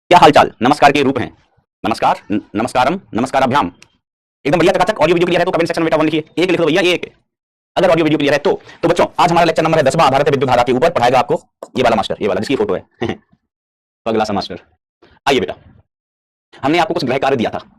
क्या हालचाल नमस्कार के रूप हैं। नमस्कार नमस्कारम नमस्काराभ्याम। एकदम बढ़िया चकाचक। ऑडियो वीडियो क्लियर है तो कमेंट सेक्शन में बेटा वन लिखिए, एक लिख दो भैया, एक। अगर ऑडियो वीडियो क्लियर है तो बच्चों आज हमारा लेक्चर नंबर है 10वां आधारित विद्युत धारा के ऊपर। पढ़ाएगा आपको ये वाला मास्टर, ये वाला जिसकी फोटो है पगला सा मास्टर। आइए बेटा, हमने आपको कुछ गृह कार्य दिया था।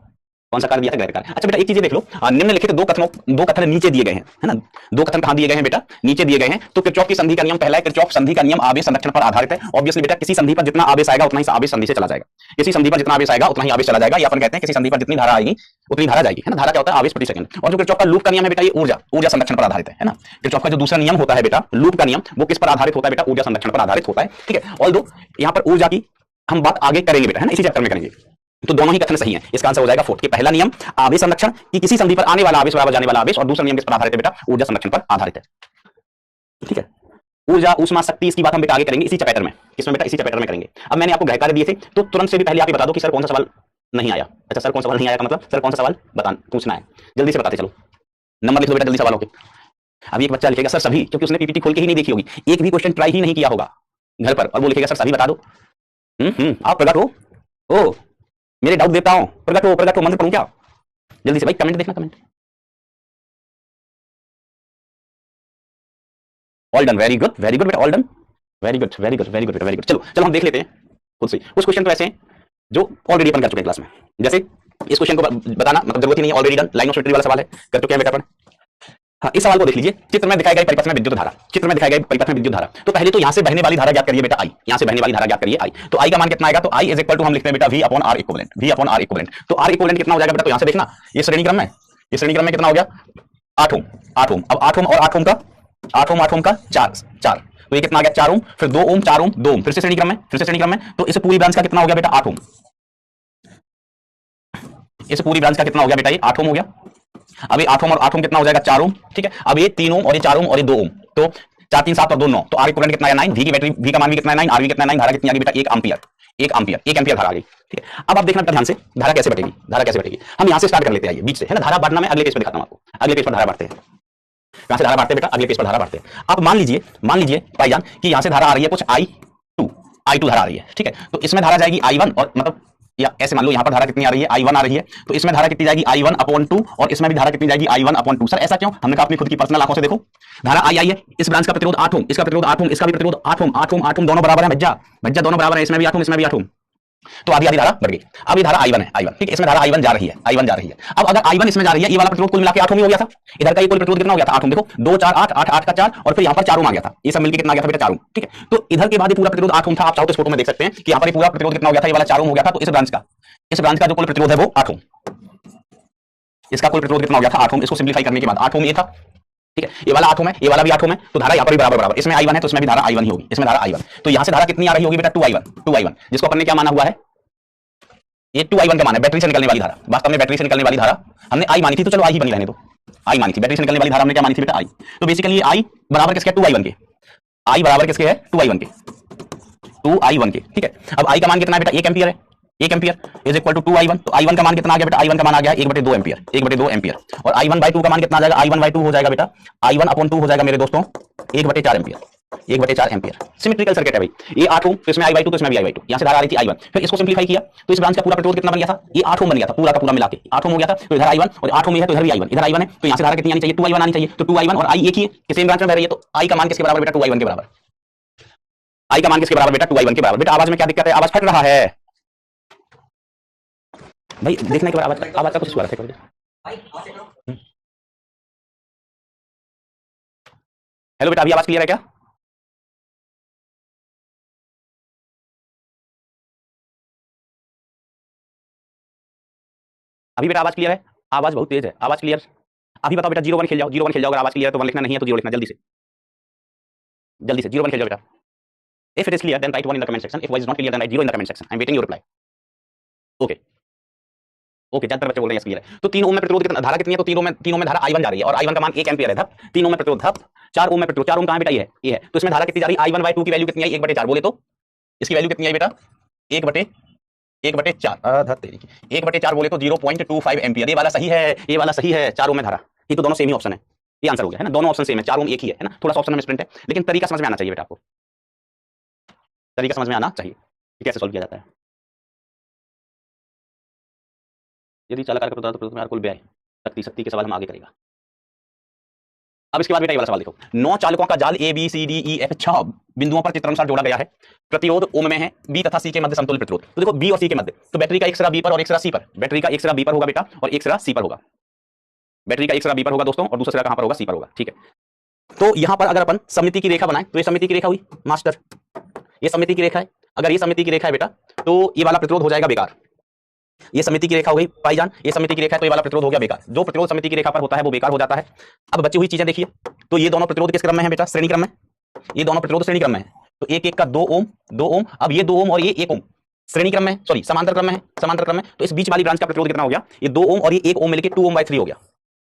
कौन सा कार्य दिया था? गृह कार्य। अच्छा बेटा एक चीज ये देख लो, निम्नलिखित दो कथन नीचे दिए गए हैं, है ना। दो कथन कहां दिए गए हैं बेटा? नीचे दिए गए हैं। तो किरचॉफ की संधि का नियम पहला है। किरचॉफ संधि का नियम आवेश संरक्षण पर आधारित है। ऑब्वियसली बेटा किसी संधि पर जितना आवेश आएगा उतना ही आवेश संधि से चला जाएगा। किसी संधि पर जितना आवेश आएगा उतना ही आवेश चला जाएगा, या अपन कहते हैं किसी संधि पर जितनी धारा आएगी उतनी धारा जाएगी, है ना। धारा क्या होता है? आवेश प्रति सेकंड। और जो किरचॉफ का लूप का नियम है बेटा, ये ऊर्जा संरक्षण पर आधारित है ना। किरचॉफ का जो दूसरा नियम होता है बेटा, लूप का नियम, वो किस पर आधारित होता है बेटा? ऊर्जा संरक्षण पर आधारित होता है। ठीक है, ऑल्दो यहाँ पर ऊर्जा की हम बात आगे करेंगे बेटा, है ना, इसी चैप्टर में करेंगे। तो दोनों ही कथन सही हैं। इसका आंसर हो जाएगा फोर्थ कि पहला नियम आवेश संरक्षण की किसी संधि पर आने वाला आवेश बराबर जाने वाला आवेश, और दूसरा नियम किस पर आधारित है बेटा? ऊर्जा संरक्षण पर आधारित है। ठीक है, ऊर्जा ऊष्मा शक्ति, इसकी बात हम बेटा आगे करेंगे इसी चैप्टर में। किसमें बेटा? इसी चैप्टर में करेंगे। अब मैंने आपको गृह कार्य दिए थे तो तुरंत से भी पहले आप ये बता दो कि सर कौन सा सवाल नहीं आया। अच्छा सर कौन सा सवाल नहीं आया का मतलब सर कौन सा सवाल पूछना है, जल्दी से बताते चलो। नंबर लिख लो बेटा जल्दी सवालों के। अब एक बच्चा लिखेगा सर सभी, क्योंकि उसने पीपीटी खोल के ही नहीं देखी होगी, एक भी क्वेश्चन ट्राई ही नहीं किया होगा घर पर, और वो लिखेगा सर सभी बता दो। आप प्रकट हो। ओ मेरे डाउट देता हूं, प्रकट हो, मंत्र पढ़ूं क्या? जल्दी से भाई कमेंट देखना, comment. All done, very good बेटा, ऑल डन, वेरी गुड बेटा, वेरी गुड। चलो हम देख लेते हैं खुद से। कुछ क्वेश्चन तो ऐसे हैं जो ऑलरेडी अपन कर चुके हैं क्लास में। जैसे इस क्वेश्चन को बताना मतलब जरूरत ही नहीं है, already done. Line of symmetry वाला सवाल है, कर चुके हैं बेटा अपन। हाँ, इस सवाल को देख लीजिए। चित्र में दिखाई गई परिपथ में विद्युत धारा, चित्र में दिखाई गई परिपथ में विद्युत धारा। तो पहले तो यहां से बहने वाली धारा ज्ञात करिए बेटा, आई। यहां से बहने वाली धारा ज्ञात करिए, आई। तो आई का मान कितना आएगा? तो आई इज इक्वल टू हम लिखते हैं बेटा V upon R equivalent, V upon R equivalent. तो R इक्विवेलेंट कितना हो जाएगा बेटा? तो यहां से देखना, ये श्रेणी क्रम में, ये श्रेणी क्रम में कितना हो गया? 8 ओम, 8 ओम। अब 8 ओम और 8 ओम का 8 ओम का 4, तो ये कितना आ गया? 4 ओम, फिर 2 ओम, 4 ओम, 2 ओम, फिर से श्रेणी क्रम में। तो इस पूरी ब्रांच का कितना हो गया बेटा? 8 ओम। इस पूरी ब्रांच का कितना हो गया बेटा? ये 8 ओम हो गया। अब ये 8 ओम और 8 ओम कितना हो जाएगा? 4 ओम। ठीक है, अब ये 3 ओम और ये 4 ओम और ये 2 ओम, तो 4 3 7 और 2 9, तो R इक्विवेलेंट कितना है? 9। V की बैटरी, V का मान भी कितना है? 9। RV कितना है? 9। धारा कितनी आ गई बेटा? 1 एम्पियर, 1 एम्पियर धारा आ गई। ठीक है, अब आप देखना ध्यान से, धारा कैसे बटेगी, धारा कैसे बटेगी। हम यहां से स्टार्ट कर लेते हैं, बीच से, है ना। धारा बढ़ना मैं अगले पेज पर दिखाता हूं आपको। अगले पेज पर धारा बढ़ते हैं। कहां से धारा बढ़ते हैं बेटा? अगले पेज पर धारा बढ़ते हैं। अब मान लीजिए भाईजान कि यहां से धारा आ रही है कुछ I2 धारा आ रही है। ठीक है, तो इसमें धारा जाएगी I1, और मतलब या ऐसे मान लो यहाँ पर धारा कितनी आ रही है? I1 आ रही है। तो इसमें धारा कितनी जाएगी? I1 अपॉन 2, और इसमें भी धारा कितनी जाएगी? I1 upon 2। सर ऐसा क्यों? हमने कहा अपनी खुद की पर्सनल आंखों से देखो। धारा आई है, इस ब्रांच का प्रतिरोध 8 ओम, इसका प्रतिरोध 8 ओम, इसका भी प्रतिरोध 8 ओम, 8 ओम, 8 ओम, दोनों बराबर है भज्जा दोनों बराबर है। इसमें भी 8 ओम, इसमें भी 8 ओम, तो आधी आधी धारा बढ़ गई। अब ये धारा I1 है, I1। ठीक है, इसमें धारा I1 जा रही है, I1 जा रही है। अब अगर I1 इसमें जा रही है, ये वाला प्रतिरोध कुल मिला के 8 ओम ही हो गया था। इधर का ये कुल प्रतिरोध कितना हो गया था? 8 ओम। देखो 2 4 8 8 8 का 4, और फिर यहाँ पर 4 ओम आ गया था। ये सब मिलकर कितना आ गया था बेटा? 4 ओम। ठीक है, तो इधर के बाद ये पूरा प्रतिरोध 8 ओम था। आप चाहो तो इस फोटो में देख सकते हैं कि यहाँ पर पूरा प्रतिरोध कितना हो गया था? ये वाला 4 ओम हो गया था। तो इस ब्रांच का जो कुल प्रतिरोध है वो 8 ओम। इसका कुल प्रतिरोध कितना हो गया था? 8 ओम। इसको सिंप्लीफाई करने के बाद 8 ओम ये था। ठीक है, ये वाला 8 ओम है, ये वाला भी 8 ओम है, तो धारा यहाँ पर भी बराबर। इसमें I1 है तो इसमें भी धारा I1 ही होगी, इसमें धारा I1। तो यहाँ से धारा कितनी आ रही होगी बेटा? 2I1, जिसको अपन ने क्या माना हुआ है? ये 2I1 का मान है, बैटरी से निकलने वाली धारा। वास्तव में बैटरी से निकलने वाली धारा हमने I मानी थी, तो चलो I ही बनी रहने दो। I मानी थी, बैटरी से निकलने वाली धारा हमने क्या मानी थी बेटा? I। तो बेसिकली ये I बराबर किसके? 2I1 के। I बराबर किसके है? 2I1 के, 2I1 के। ठीक है, अब I का मान कितना है बेटा? 1 एम्पियर है। 1 ampere is equal to 2I1। तो I1 का मान कितना आ गया बेटा? I1 का मान आ गया 1/2 एम्पियर, 1/2 एम्पियर। और I1/2 का मान कितना आ जाएगा? I1/2 हो जाएगा बेटा, I1 अपॉन 2 हो जाएगा मेरे दोस्तों 1/4 एम्पियर, 1/4 एम्पियर। सिमेट्रिकल सर्किट है भाई। ये 8 ओम, तो इसमें I/2, तो इसमें भी I/2। यहां से धारा आ रही थी I1, फिर इसको सिंप्लीफाई किया तो इस ब्रांच का पूरा प्रतिरोध कितना बन गया था? ये 8 ओम बन गया था, पूरा का पूरा मिला के 8 ओम हो गया था। तो इधर I1 और 8 ओम ये है, तो इधर भी I1, इधर I1 है, तो यहां से धारा कितनी आनी चाहिए? 2I1 आनी चाहिए। तो 2I1 और I एक ही है, सेम ब्रांच में बह रही है, तो I का मान किसके बराबर बेटा? 2I1 के बराबर। I का मान किसके बराबर बेटा? 2I1 के बराबर। बेटा आवाज में क्या दिक्कत है? आवाज फट रहा है भाई, देखने के बाद आवाज का कुछ सुधार है। हेलो बेटा, अभी आवाज क्लियर है क्या? अभी बेटा आवाज क्लियर है? आवाज बहुत तेज है, आवाज क्लियर। अभी बताओ बेटा, 0 1 खेल जाओ, 0 1 खेल जाओ। अगर आवाज क्लियर है तो 1 लिखना, नहीं है तो 0 लिखना। जल्दी से 0 1 खेल जाओ बेटा। If it is clear, then write 1 in the comment section. If voice is not clear, then write 0 in the comment section. I'm waiting your reply. Okay. Okay, ज्यादातर बच्चे बोल रहे हैं क्लियर है। तो 3 ओम में प्रतिरोध कितना, धारा कितनी है? तो 3 ओम में धारा I1 जा रही है, और I1 का मान 1 एम्पियर है। धप 3 ओम में प्रतिरोध, धप 4 ओम में प्रतिरोध। 4 ओम कहां है बेटा? ये है। तो इसमें धारा कितनी जा रही है? I1/2 की वैल्यू कितनी आई? 1/4 बोले तो इसकी वैल्यू कितनी आई बेटा? 1/4 तेरी की 1/4 बोले तो 0.25 एम्पियर। ये वाला सही है, ये वाला सही है। 4 ओम में धारा, ये तो दोनों सेम ही ऑप्शन है। ये आंसर हो गया, है ना। दोनों ऑप्शन सेम है, 4 ओम एक ही है ना। थोड़ा सा ऑप्शन में मिसप्रिंट है, लेकिन तरीका समझ में आना चाहिए बेटा आपको, तरीका समझ में आना चाहिए कैसे सॉल्व किया जाता है। यदि चालक कारक प्रतिरोध प्रतिरोध में कुल व्यय शक्ति के सवाल हम आगे करेगा। अब इसके बाद बेटा ये वाला सवाल देखो, 9 चालकों का जाल A B C D E F 6 बिंदुओं पर चित्रानुसार जोड़ा गया है। प्रतिरोध ओम में है, बी तथा सी के मध्य समतुल्य प्रतिरोध। तो देखो बी और सी के मध्य, तो बैटरी का एक सिरा बी पर और एक सिरा सी पर, बैटरी का एक सिरा बी पर होगा बेटा और एक सिरा सी पर होगा। बैटरी का एक सिरा बी पर होगा दोस्तों और दूसरा सिरा कहां पर होगा? सी पर होगा। ठीक है, तो यहां पर अगर अपन सममिति की रेखा बनाएं तो ये सममिति की रेखा हुई मास्टर, ये सममिति की रेखा है। अगर ये सममिति की रेखा है बेटा तो ये वाला प्रतिरोध हो जाएगा बेकार। ये समिति की रेखा हो गई भाईजान, ये समिति की रेखा है तो ये वाला प्रतिरोध हो गया बेकार। जो प्रतिरोध समिति की रेखा पर होता है वो बेकार हो जाता है। अब बची हुई चीजें देखिए, तो ये दोनों प्रतिरोध किस क्रम में है बेटा? श्रेणी क्रम में। ये दोनों प्रतिरोध श्रेणी क्रम में है, तो एक एक का 2 ओम 2 ओम। अब ये 2 ओम और ये 1 ओम श्रेणी क्रम में, सॉरी समांतर क्रम में है, समांतर क्रम में। तो इस बीच वाली ब्रांच का प्रतिरोध कितना हो गया? ये 2 ओम और ये 1 ओम मिलके 2 ओम बाय 3 हो गया।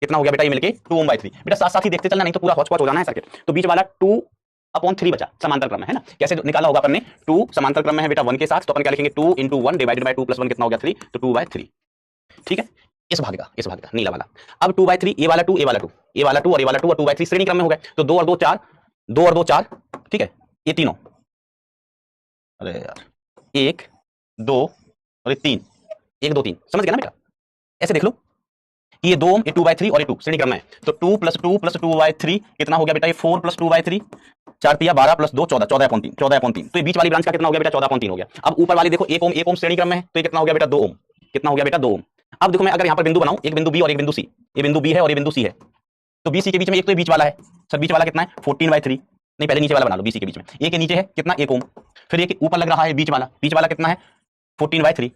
कितना हो गया बेटा? ये मिलके 2 ओम बाय 3। बेटा साथ साथ ही देखते चलना, नहीं तो पूरा हौच-पौच हो जाना है सर्किट। तो बीच वाला 2/3 बचा, समांतर क्रम में है ना। कैसे निकाला होगा अपन ने? 2 समांतर क्रम में है बेटा 1 के साथ, तो अपन क्या लिखेंगे? 2 × 1 डिवाइडेड बाय 2 + 1 कितना हो गया? 3, तो 2/3। ठीक है, इस भाग का नीला वाला। अब 2/3, ये वाला 2, ये वाला 2, ये वाला 2 और ये वाला 2 और 2/3 श्रेणी क्रम में हो गए। तो 2 और 2 4, 2 और 2 4। ठीक है, ये तीनों, अरे यार 1 2 और ये 3, 1 2 3, समझ गया ना बेटा? ऐसे देख लो, ये 2 ओम, ये 2/3 और ये 2 श्रेणी क्रम में है। तो 2 + 2 + 2/3 कितना हो गया बेटा? ये 4 + 2/3, 4 × 12 + 2 14, 14/3, 14/3। तो ये बीच वाली ब्रांच का कितना हो गया बेटा? 14/3 हो गया। अब ऊपर वाली देखो 1 ओम श्रेणी क्रम में है, तो ये कितना हो गया बेटा? 2 ओम। कितना हो गया बेटा? 2 ओम। अब देखो मैं अगर यहाँ पर बिंदु बनाऊं, एक बिंदु बी और एक बिंदु सी, ये बिंदु बी है और ये बिंदु सी है, तो बी सी के बीच में एक तो ये बीच वाला है सर, बीच वाला कितना है? 14/3। नहीं पहले नीचे वाला बना लो, बी सी के बीच में एक के नीचे है कितना? 1 ओम। फिर एक ऊपर लग रहा है बीच वाला कितना है? 14/3।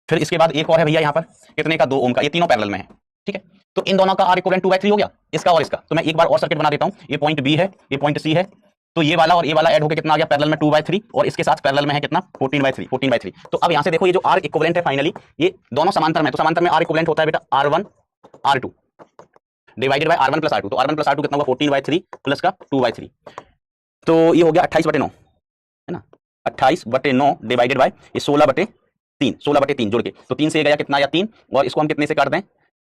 फिर इसके बाद एक और है भैया यहाँ पर कितने का? 2 ओम का। ये तीनों पैरेलल में है। ठीक है, तो इन दोनों का आर इक्विवेलेंट 2/3 हो गया, इसका और इसका। तो मैं एक बार और सर्किट बना देता हूं। ये पॉइंट बी है, ये पॉइंट सी है, तो ये वाला और ये वाला ऐड होकर कितना आ गया? पैरेलल में 2/3 और इसके साथ पैरेलल में है कितना? 14/3। तो अब यहां से देखो ये जो आर इक्विवेलेंट है फाइनली ये दोनों समांतर में, तो समांतर में आर इक्विवेलेंट होता है बेटा R1 R2 divided by R1 + R2। तो R1 + R2 कितना होगा? 14/3 प्लस का 2/3, तो ये हो गया 28/9 है ना। 28/9 डिवाइडेड बाय ये 16/3, 16/3 जोड़ के, तो 3 से गया कितना? या 3, और इसको हम कितने से काट दें?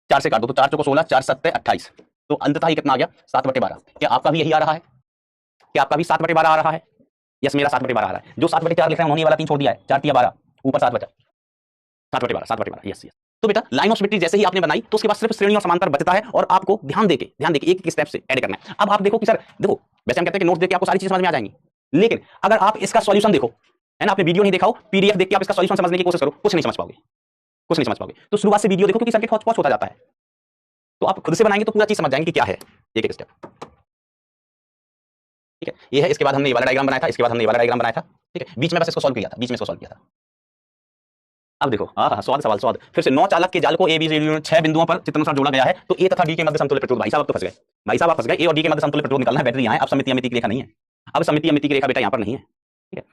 4 से काट दो, तो 4 चौको 16, 4 7 28, तो अंततः ही कितना आ गया? 7/12। क्या आपका भी यही आ रहा है? क्या आपका भी 7/12 आ रहा है? यस, मेरा 7/12 आ रहा है। जो 7/4 लिख रहे हैं उन्होंने वाला 3 छोड़ दिया है, 4 × 12 ऊपर 7 बचा, 7/12। यस। तो बेटा लाइन ऑफ सिमेट्री जैसे ही आपने बनाई तो उसके बाद सिर्फ श्रेणी और समांतर बचता है, और आपको ध्यान देके एक स्टेप से ऐड करना है। अब आप देखो कि सर देखो, वैसे हम कहते हैं कि नोट्स देख के आपको सारी चीजें समझ में आ जाएंगी, लेकिन अगर आप इसका सॉल्यूशन देखो, है ना, आपने वीडियो नहीं देखा हो, पीडीएफ देख के आप इसका सॉल्यूशन समझने की कोशिश करो, कुछ नहीं समझ पाओगे। तो शुरुआत से वीडियो देखो क्योंकि सर्किट हौच-पौच होता जाता है, तो आप खुद से बनाएंगे तो पूरा चीज समझ जाएंगे कि क्या है एक स्टेप। ठीक है, ये है। इसके बाद हमने ये वाला डायग्राम बनाया था, इसके बाद हमने ये वाला डायग्राम बनाया था। ठीक है, बीच में बस इसको सॉल्व किया था, अब देखो स्वाद फिर से 9 चालक के जाल को ए बी सी डी 6 बिंदुओं पर चित्रानुसार जोड़ा गया है। तो ए तथा डी के मध्य समतुल्य प्रतिरोध, भाई साहब आप तो फंस गए, ए और डी के मध्य समतुल्य प्रतिरोध निकालना है। बैटरी यहाँ है, अब समिति अमिति की रेखा नहीं है, अब समिति अमिति की रेखा बेटा यहाँ पर नहीं है। ठीक है,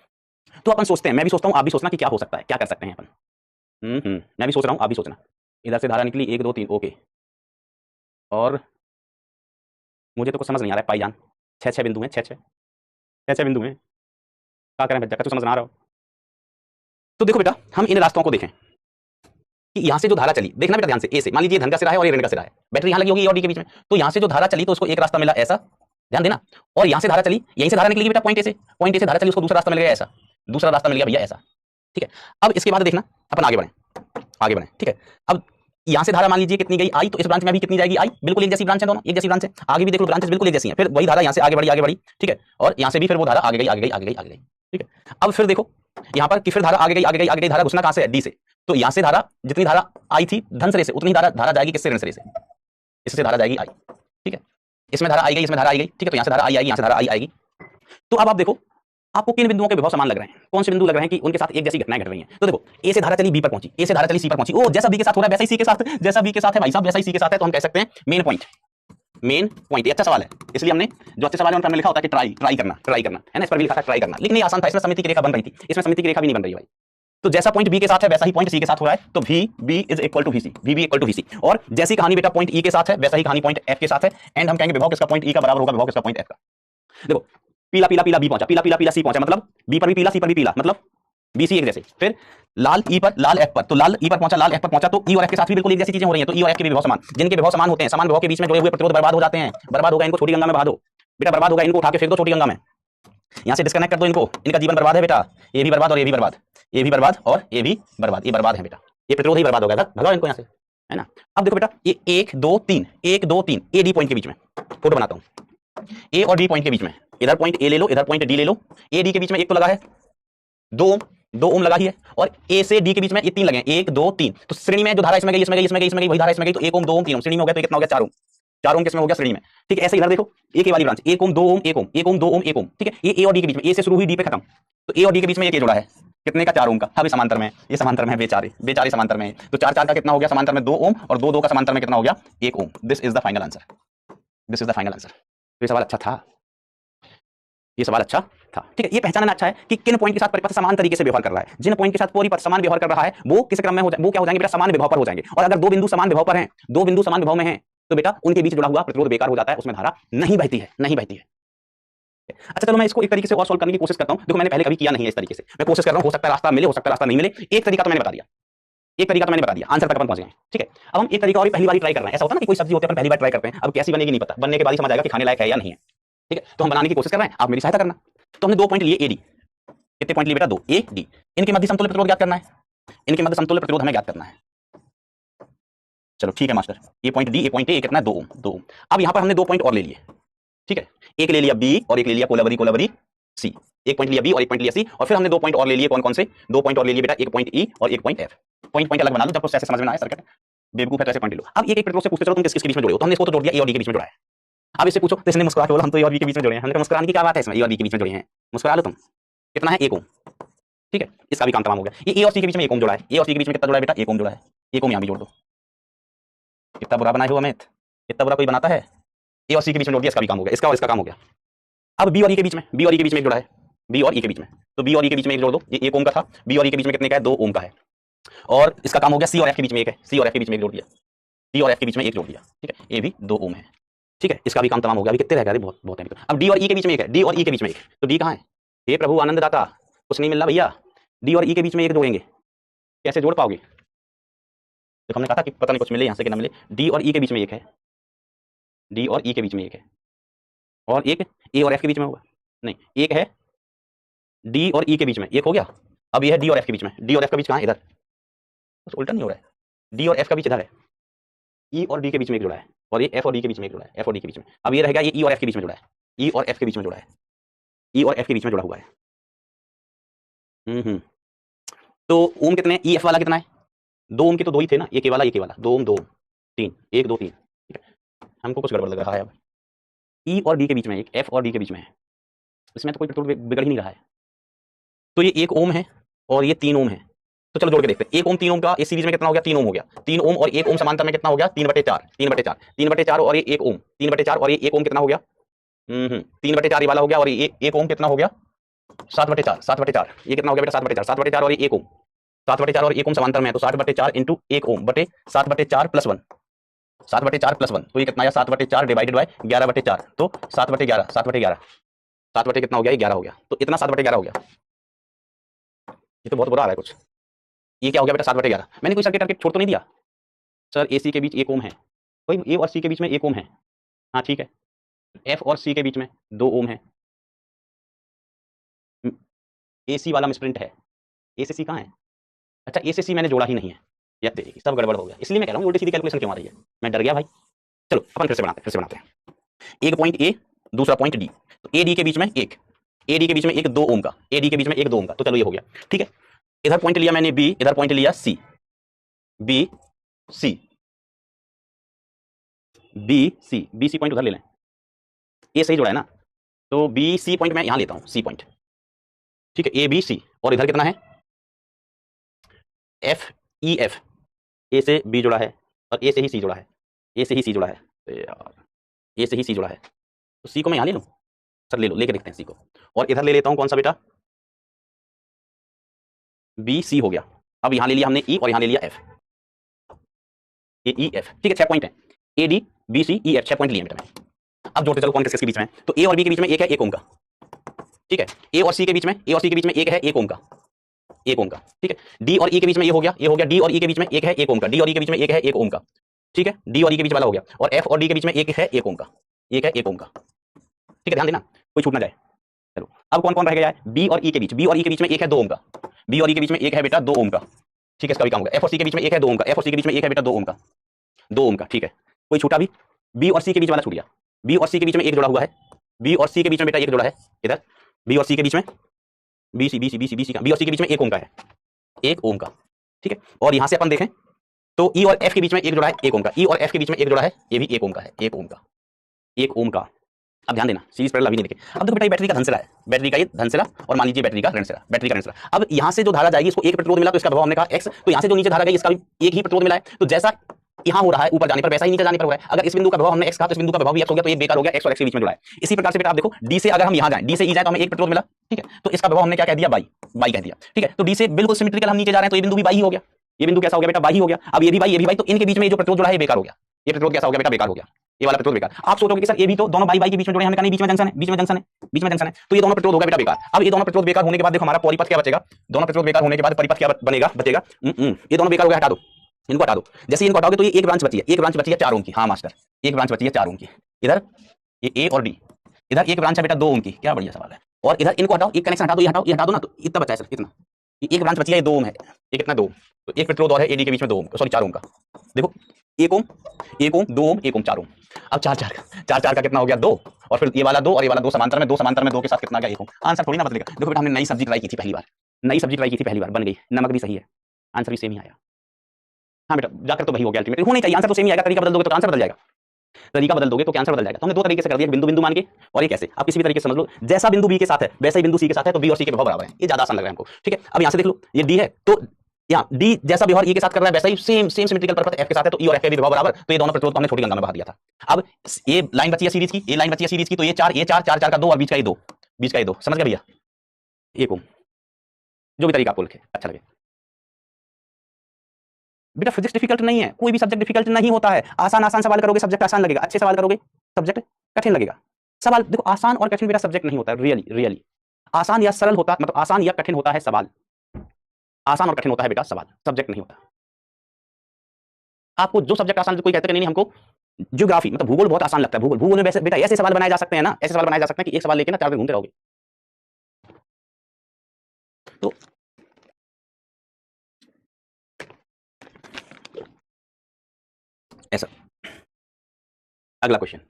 तो अपन सोचते हैं, मैं भी सोचता हूँ, आप भी सोचना कि क्या हो सकता है, क्या कर सकते हैं अपन। मैं भी सोच रहा हूँ, आप भी सोचना। इधर से धारा निकली 1 2 3, ओके, और मुझे तो कुछ समझ नहीं आ रहा है भाईजान। 6 बिंदु हैं, 6 बिंदु हैं, क्या करें भैया? कुछ समझ ना आ रहा हो तो देखो बेटा, हम इन रास्तों को देखें कि यहां से जो धारा चली, देखना बेटा ध्यान से, ए से मान लीजिए धन का सिरा है और ये ऋण का सिरा है, बैटरी यहां लगी होगी ए और डी के बीच में, तो यहां से जो धारा चली तो उसको एक रास्ता मिला ऐसा, ध्यान देना, और यहां से धारा चली, यहीं से धारा निकलेगी बेटा पॉइंट ए से धारा चली, उसको दूसरा रास्ता मिल गया ऐसा, दूसरा रास्ता मिल गया भैया ऐसा। ठीक है, अब इसके बाद देखना अपन आगे बढ़े। ठीक है, अब यहां से धारा मान लीजिए कितनी गई आई, तो इस ब्रांच में भी कितनी जाएगी आई, बिल्कुल एक जैसी ब्रांच है, दोनों एक जैसी ब्रांच है। आगे भी देख लो ब्रांचेस बिल्कुल एक जैसी हैं, फिर वही धारा यहां से आगे बढ़ी। ठीक है, और यहां से भी फिर वो धारा आगे गई। ठीक है, अब फिर देखो यहां पर कि फिर धारा आगे गई, धारा घुसना कहां से है? डी से। तो यहां से धारा जितनी धारा आई थी धन सिरे से, उतनी धारा जाएगी किससे? ऋण सिरे से, इससे धारा जाएगी आई। ठीक है, इसमें धारा आई गई, ठीक है, तो यहां से धारा आई आएगी, यहां से धारा आई आएगी। तो अब आप देखो आपको किन बिंदुओं के विभव समान लग रहे हैं, कौन से बिंदु लग रहे हैं कि उनके साथ एक जैसी घटनाएं घट रही हैं। तो देखो ए से धारा चली बी पर पहुंची, ए से धारा चली सी पर पहुंची, ओ जैसा बी के साथ हो रहा है वैसा ही सी के साथ, जैसा बी के साथ है भाई साहब वैसा ही सी के साथ है, तो हम कह सकते हैं मेन पॉइंट। ये अच्छा सवाल है, इसलिए हमने जो अच्छे सवाल है उनका लिखा होता है कि ट्राई करना है ना, इस पर भी लिखा था ट्राई करना, लेकिन ये आसान था, इसमें समिति की रेखा बन रही थी, इसमें समिति की रेखा भी नहीं बन रही भाई। तो जैसा पॉइंट बी के साथ है वैसा ही पॉइंट सी के साथ हो रहा है, तो V B is equal to V C, और जैसी कहानी बेटा पॉइंट ई के साथ है वैसा ही कहानी पॉइंट एफ के साथ है, एंड हम कहेंगे विभव किसका पॉइंट ई का बराबर होगा विभव किसका पॉइंट एफ का। देखो पीला बी पहुंचा, पीला सी पहुंचा, मतलब बी पर भी पीला, सी पर भी पीला, मतलब बी सी एक जैसे। फिर लाल ई पर लाल एफ पर, तो लाल ई पर पहुंचा, लाल एफ पर पहुंचा, तो ई और एफ के साथ भी बिल्कुल एक जैसी चीजें हो रही हैं, तो ई और एफ के विभव समान, जिनके विभव समान होते हैं, समान विभव के बीच में जुड़े हुए प्रतिरोध बर्बाद हो जाते हैं, बर्बाद होगा, इनको छोटी गंगा में बहा दो बेटा, बर्बाद होगा, इनको उठा के फेंक दो छोटी गंगा में, यहां से डिस्कनेक्ट कर दो इनको, इनका जीवन बर्बाद है बेटा, ये भी बर्बाद और ये भी बर्बाद, ये भी बर्बाद और ये भी बर्बाद, ये बर्बाद है बेटा। ये प्रतिरोध ही बर्बाद हो गया, भगाओ इनको यहाँ से, है ना। अब देखो बेटा, ये 1 2 3 1 2 3 ए डी पॉइंट के बीच में, फोटो बनाता हूं, ए और डी पॉइंट के बीच में, इधर पॉइंट ए ले लो, इधर पॉइंट डी ले लो, ए डी के बीच में एक तो लगा है 2 ओम, 2 ओम लगा ही है, और ए से डी के बीच में ये 3 लगे हैं, 1 2 3, तो श्रेणी में जो धारा इसमें गई, इसमें गई, इसमें गई, इसमें गई, वही धारा इसमें गई, तो 1 ओम 2 ओम 3 ओम, श्रेणी में हो गया, तो कितना हो गया 4 ओम, 4 ओम किसमें हो गया श्रेणी में, ठीक है। ऐसे इधर देखो, एक ए वाली ब्रांच, 1 ओम 2 ओम 1 ओम 1 ओम 2 ओम 1 ओम, ठीक है। ये ए और डी के बीच में, ए से शुरू हुई डी पे खत्म, तो ए और डी के बीच में एक ए जोड़ा है, कितने का 4 ओम का, अभी समांतर में, ये समांतर में बेचारे बेचारे समांतर में, तो 4 4 का कितना हो गया समांतर में 2 ओम, और 2 2 का समांतर में कितना हो गया 1 ohm. This is the final answer, this is the final answer. तो ये सवाल अच्छा था, ये सवाल अच्छा था, ठीक है। ये पहचानना अच्छा है कि किन पॉइंट के साथ परिपथ समान तरीके से व्यवहार कर रहा है, जिन पॉइंट के साथ परिपथ समान व्यवहार कर रहा है वो किस क्रम में हो वो क्या हो जाएंगे बेटा, समान विभव पर हो जाएंगे। और अगर दो बिंदु समान विभव पर हैं, दो बिंदु समान विभव में हैं, तो बेटा उनके बीच जुड़ा हुआ प्रतिरोध बेकार हो जाता है, उसमें धारा नहीं बहती है, नहीं बहती है। अच्छा चलो मैं इसको एक तरीके से और सॉल्व करने की कोशिश करता हूं। देखो मैंने पहले कभी किया नहीं है इस तरीके से, मैं कोशिश कर रहा हूं, हो सकता है रास्ता मिले, हो सकता है रास्ता नहीं मिले। एक तरीका तो मैंने बता दिया, एक तरीका तो मैंने बता दिया, आंसर तक अपन पहुंच गए, ठीक है। अब हम एक तरीका और पहली बार ट्राई कर रहे हैं। ऐसा होता है ना कि कोई सब्जी होती है अपन पहली बार ट्राई करते हैं, अब कैसी बनेगी नहीं पता, बनने के बाद ही समझ आएगा कि खाने लायक है या नहीं है, ठीक है। तो हम बनाने की कोशिश कर रहे हैं, आप मेरी सहायता करना। तो हमने 2 पॉइंट लिए ए डी, कितने पॉइंट लिए बेटा 2 ए डी, इनके मध्य समतुल्य प्रतिरोध ज्ञात करना है, इनके मध्य समतुल्य प्रतिरोध हमें ज्ञात करना है। चलो ठीक है मास्टर, ये पॉइंट डी, ये पॉइंट ए कितना है 2 ओम, 2 ओम। अब यहां पर हमने 2 पॉइंट और ले लिए, ठीक है। एक ले लिया बी और एक ले लिया कोलाबरी कोलाबरी सी, एक पॉइंट लिया बी और एक पॉइंट लिया सी, और फिर हमने 2 पॉइंट और ले लिए, कौन कौन से 2 पॉइंट और ले लिए बेटा, एक पॉइंट ई और एक पॉइंट एफ। पॉइंट पॉइंट अलग बना लो जब प्रोसेस समझ में ना आए, सर्किट बेवकूफ है तो ऐसे पॉइंट लो। अब एक एक प्रतिरोध से पूछते चलो तुम किस किस के बीच में जुड़े हो, तो हमने इसको तो जोड़ दिया, ए और डी के बीच में जुड़ा है। अब इससे पूछो, तो इसने मुस्कुरा के बोला हम तो ए और बी के बीच में जुड़े हैं। हमने कहा मुस्कुराने की क्या बात है इसमें, ए और बी के बीच में जुड़े हैं, मुस्कुरा लो तुम। कितना है 1 ओम, ठीक है, इसका भी काम तमाम हो गया। ये ए और सी के बीच में 1 ओम जुड़ा है, ए और सी के बीच में कितना जुड़ा है बेटा 1 ओम जुड़ा है, 1 ओम यहां भी जोड़ दो। कितना बुरा बनाए हो मैथ, इतना बुरा कोई बनाता है। ए और सी के बीच में जोड़ दिया, इसका भी काम हो गया, इसका और इसका काम हो गया। अब बी और ई के बीच में, बी और ई के बीच में एक जुड़ा है, बी और ई के बीच में, तो बी और ई के बीच में एक जोड़ दो, ये 1 ओम का था, बी और ई के बीच में कितने का है 2 ओम का है, और इसका काम हो गया। सी और एफ के बीच में एक है, सी और एफ के बीच में एक जोड़ दिया, सी और एफ के बीच में एक जोड़ दिया, ठीक है, ये भी 2 ओम है, ठीक है, इसका भी काम तमाम हो गया। अभी कितने रह गए, बहुत बहुत है। अब डी और ई के बीच में एक है, डी और ई के बीच में एक, तो डी कहाँ है, हे प्रभु आनंददाता, कुछ नहीं मिल रहा भैया, डी और ई के बीच में एक जोड़ेंगे, कैसे जोड़ पाओगे। तो हमने कहा था कि पता नहीं कुछ मिले यहाँ से कि ना मिले, डी और ई के बीच में एक है, डी और ई के बीच में एक है, और एक ए और एफ के बीच में होगा, नहीं एक है डी और ई के बीच में, एक हो गया। अब ये है डी और एफ के बीच में, डी और एफ का बीच कहाँ है, इधर, बस उल्टा नहीं हो रहा है, डी और एफ का बीच इधर है, ई और डी के बीच में एक जुड़ा है, और ये एफ और डी के बीच में एक जुड़ा है, एफ और डी के बीच में। अब ये रहेगा, ये ई और एफ के बीच में जुड़ा है, ई और एफ के बीच में जुड़ा है, ई और एफ के बीच में जुड़ा हुआ है। तो ओम कितने, ई एफ वाला कितना है 2 ओम के, तो 2 ही थे ना, एक ए वाला एक ए वाला, 2 ओम 2 ओम 3, 1 2 3, ठीक है। हमको कुछ गड़बड़ लग रहा है, अब ई और डी के बीच में एक, एफ और डी के बीच में है, इसमें तो कोई प्रतिरोध बिगड़ ही नहीं रहा है। तो ये 1 ओम है और ये 3 ओम है, तो चलो जोड़ के देखते हैं। 1 ओम 3 ओम का इस सीरीज में कितना हो गया, 3 ओम हो गया, 3 ओम और 1 ओम समांतर में कितना हो गया 3/4, 3/4, 3/4 और ये 1 ओम, 3/4 और ये 1 ओम कितना हो गया 3/4 ये वाला हो गया, और ये 1 ओम कितना हो गया 7/4, 7/4 ये कितना हो गया बेटा 7/4, 7/4 और ये 1 ओम, 7/4 और 1 ओम समांतर में है, तो 7/4 इंटू 1 ओम बटे 7/4 + 1, 7/4 + 1, तो ये कितना आया 7/4 डिवाइडेड बाय 11/4, तो 7/11, 7/11, 7 कितना हो गया 11 हो गया, तो इतना 7/11 हो गया। ये तो बहुत बुरा आ रहा है कुछ, ये क्या हो गया बेटा 7/11। मैंने कोई सर्किट छोड़ तो नहीं दिया सर, ए सी के बीच 1 ओम है, कोई ए और सी के बीच में 1 ओम है, हाँ ठीक है, एफ और सी के बीच में 2 ओम है, ए सी वाला मिसप्रिंट है, ए से सी कहाँ है, अच्छा ए से सी मैंने जोड़ा ही नहीं है, या तेरी सब गड़बड़ हो गया, इसलिए मैं कह रहा हूँ उल्टी सीधी कैलकुलेशन क्यों आ रही है, मैं डर गया भाई। चलो अपन फिर से बनाते हैं, एक पॉइंट ए, दूसरा पॉइंट डी, तो ए डी के बीच में एक, ए डी के बीच में एक 2 ओम का, ए डी के बीच में एक 2 ओम का, तो चलो ये हो गया, ठीक है। इधर पॉइंट लिया मैंने बी, इधर पॉइंट लिया C, B C, B C, B C point उधर ले लें, ए सही जोड़ा है ना, तो बी सी पॉइंट मैं यहां लेता हूं, सी पॉइंट, ठीक है, ए बी सी, और इधर कितना है एफ ई एफ, ए से बी जुड़ा है और ए से ही सी जुड़ा है, ए से ही सी जुड़ा है, तो यार ए से ही सी जुड़ा है, तो सी को मैं यहां ले लूं, सर ले लो, लेके देखते हैं सी को, और इधर ले लेता हूं कौन सा बेटा बी सी हो गया। अब यहां ले लिया हमने ई और यहां ले लिया एफ, ए ई एफ, ठीक है 6 पॉइंट है, A D B C E F, 6 point लिए बेटा मैं। अब जोड़ते चलो कौन किसके बीच में, तो ए और बी के बीच में एक है 1 ओम का, ठीक है, ए और सी के बीच में, ए और सी के बीच में एक है 1 ओम का, 1 ओम का, ठीक है, डी और ई के बीच में ये हो गया, डी और ई के बीच में एक है 1 ओम का, डी और ई के बीच में एक है 1 ओम का, ठीक है, डी और ई के बीच वाला हो गया, और एफ और डी के बीच में एक है 1 ओम का, एक है 1 ओम का, ठीक है, ध्यान देना कोई छूट ना जाए। चलो अब कौन कौन रह गया है, बी और ई के बीच, बी और ई के बीच में एक है 2 ओम का, बी और ई के बीच में एक है बेटा 2 ओम का, ठीक है, इसका भी काम होगा। एफ और सी के बीच में एक है 2 ओम का, एफ और सी के बीच में एक है बेटा 2 ओम का, 2 ओम का, ठीक है। कोई छूटा भी? बी और सी के बीच वाला छूट गया। बी और सी के बीच में एक जोड़ा हुआ है, बी और सी के बीच में बेटा एक जोड़ा है इधर, बी और सी के बीच में, B C B C B C B C का, बी और सी के बीच में 1 ओम का है, 1 ओम का, ठीक है। और यहां से अपन देखें तो ई और एफ के बीच में एक जोड़ा है 1 ओम का, ई और एफ के बीच में एक जोड़ा है, ये भी 1 ओम का है, 1 ओम का, 1 ओम का। अब ध्यान देना, सीरीज पैरेलल अभी नहीं लिखे। अब देखो बेटा ये बैटरी का धनसिरा है, बैटरी का ये धनसिरा, और मान लीजिए बैटरी का ऋणसिरा, बैटरी का ऋणसिरा। अब यहां से जो धारा जाएगी, इसको एक प्रतिरोध मिला तो इसका प्रभाव हमने कहा x, तो यहां से जो नीचे धारा गई इसका भी एक ही प्रतिरोध मिला है, तो जैसा यहां हो रहा है ऊपर जाने पर वैसा ही नीचे जाने पर हो रहा है। अगर इस बिंदु का प्रभाव हमने x कहा तो इस बिंदु का प्रभाव भी x हो गया, तो ये बेकार हो गया, x और x के बीच में जुड़ा है। इसी प्रकार से बेटा आप देखो d से अगर हम यहां जाएं, d से e जाए तो हमें एक प्रतिरोध मिला, ठीक है, तो इसका प्रभाव हमने क्या कह दिया, बाई कह दिया, ठीक है। तो d से बिल्कुल सिमेट्रिकल हम नीचे जा रहे हैं, तो ये बिंदु भी बाई ही हो गया, ये बिंदु कैसा हो गया बेटा, बाई ही हो गया। अब ये भी बाई, तो इनके बीच में जो प्रतिरोध जुड़ा है ये बेकार हो गया, ये प्रतिरोध कैसा हो गया बेटा, बेकार हो गया, ये वाला प्रतिरोध बेकार। आप सोचोगे कि सर ये भी तो दोनों बाई के बीच में जुड़े हैं, हमने कहा नहीं बीच में जंक्शन है, बीच में जंक्शन है, बीच में जंक्शन है, तो ये दोनों प्रतिरोध हो गया बेटा बेकार। अब ये दोनों प्रतिरोध बेकार होने के बाद देखो हमारा परिपथ क्या बचेगा, दोनों प्रतिरोध बेकार होने के बाद परिपथ क्या बनेगा, बचेगा ये दोनों बेकार हो गया, हटा दो, इनको हटा दो। जैसे इनको हटाओगे तो ये एक ब्रांच बची है, एक ब्रांच बची है 4 ओम की, हाँ मास्टर, एक ब्रांच बची है 4 ओम की, इधर ये ए और डी, इधर एक ब्रांच है बेटा 2 ओम की, क्या बढ़िया सवाल है। और इधर इनको हटाओ, एक कनेक्शन हटा दो, ये हटाओ, ये हटा दो ना, तो इतना बचा है सर, इतना, एक ब्रांच बची है 2 ओम है, ये कितना 2, तो एक प्रतिरोध और है एडी के बीच में 2 ओम, सॉरी 4 ओम का, देखो 1 ओम 2 ओम 1 ओम 4 ओम। अब 4 का कितना हो गया 2, और फिर ये वाला 2 और ये वाला 2 समांतर में, 2 समांतर में 2 के साथ कितना गया 1 ओम। आंसर थोड़ी ना बदलेगा। देखो बेटा हमने नई सब्जी ट्राई की थी पहली बार, नई सब्जी ट्राई की थी पहली बार, बन गई, नमक भी सही है, आंसर भी सेम ही आया। हाँ बेटा जाकर तो वही हो गया, अल्टीमेटली होना चाहिए, आंसर तो सेम ही आएगा, तरीका बदल दोगे तो आंसर बदल जाएगा, तरीका बदल दोगे तो क्या आंसर बदल जाएगा। तो हमने दो तरीके से कर दिया, बिंदु बिंदु मान के, और ये कैसे, आप किसी भी तरीके से समझ लो, जैसा बिंदु बी के साथ है वैसा ही बिंदु सी के साथ है, तो बी और सी के प्रभाव बराबर है, ये ज्यादा आसान लग रहा है हमको, ठीक है। अब यहां से देख लो, ये डी है, तो यहाँ डी जैसा व्यवहार ई के साथ कर रहा है वैसा ही सेम सिमेट्रिकल परिपथ एफ के साथ है, तो ई और एफ के भी प्रभाव बराबर, तो ये दोनों प्रतिरोध को हमने छोटी गंगा में बहा दिया था। अब ये लाइन बची है सीरीज की, ये लाइन बची है सीरीज की, तो ये 4 का 2 और बीच का ये 2, बीच का ये 2, समझ गए भैया, 1 ओम, जो भी तरीका आपको लिखे अच्छा लगे। बेटा फिजिक्स डिफिकल्ट नहीं है, कोई भी सब्जेक्ट डिफिकल्ट नहीं होता है, आसान सवाल करोगे सब्जेक्ट आसान लगेगा, अच्छे सवाल करोगे सब्जेक्ट कठिन लगेगा। सवाल देखो आसान और कठिन बेटा सब्जेक्ट नहीं होता है, रियली आसान या सरल होता, मतलब आसान या कठिन होता है सवाल, आसान और कठिन होता है बेटा सवाल, सब्जेक्ट नहीं होता। आपको जो सब्जेक्ट आसान, कोई कहते हैं नहीं हमको ज्योग्राफी मतलब भूगोल बहुत आसान लगता है, भूगोल में वैसे बेटा ऐसे सवाल बनाए जा सकते हैं ना, ऐसे सवाल बनाए जा सकते हैं कि एक सवाल लेके ना 4 दिन घूमते रहोगे। तो ऐसा अगला क्वेश्चन,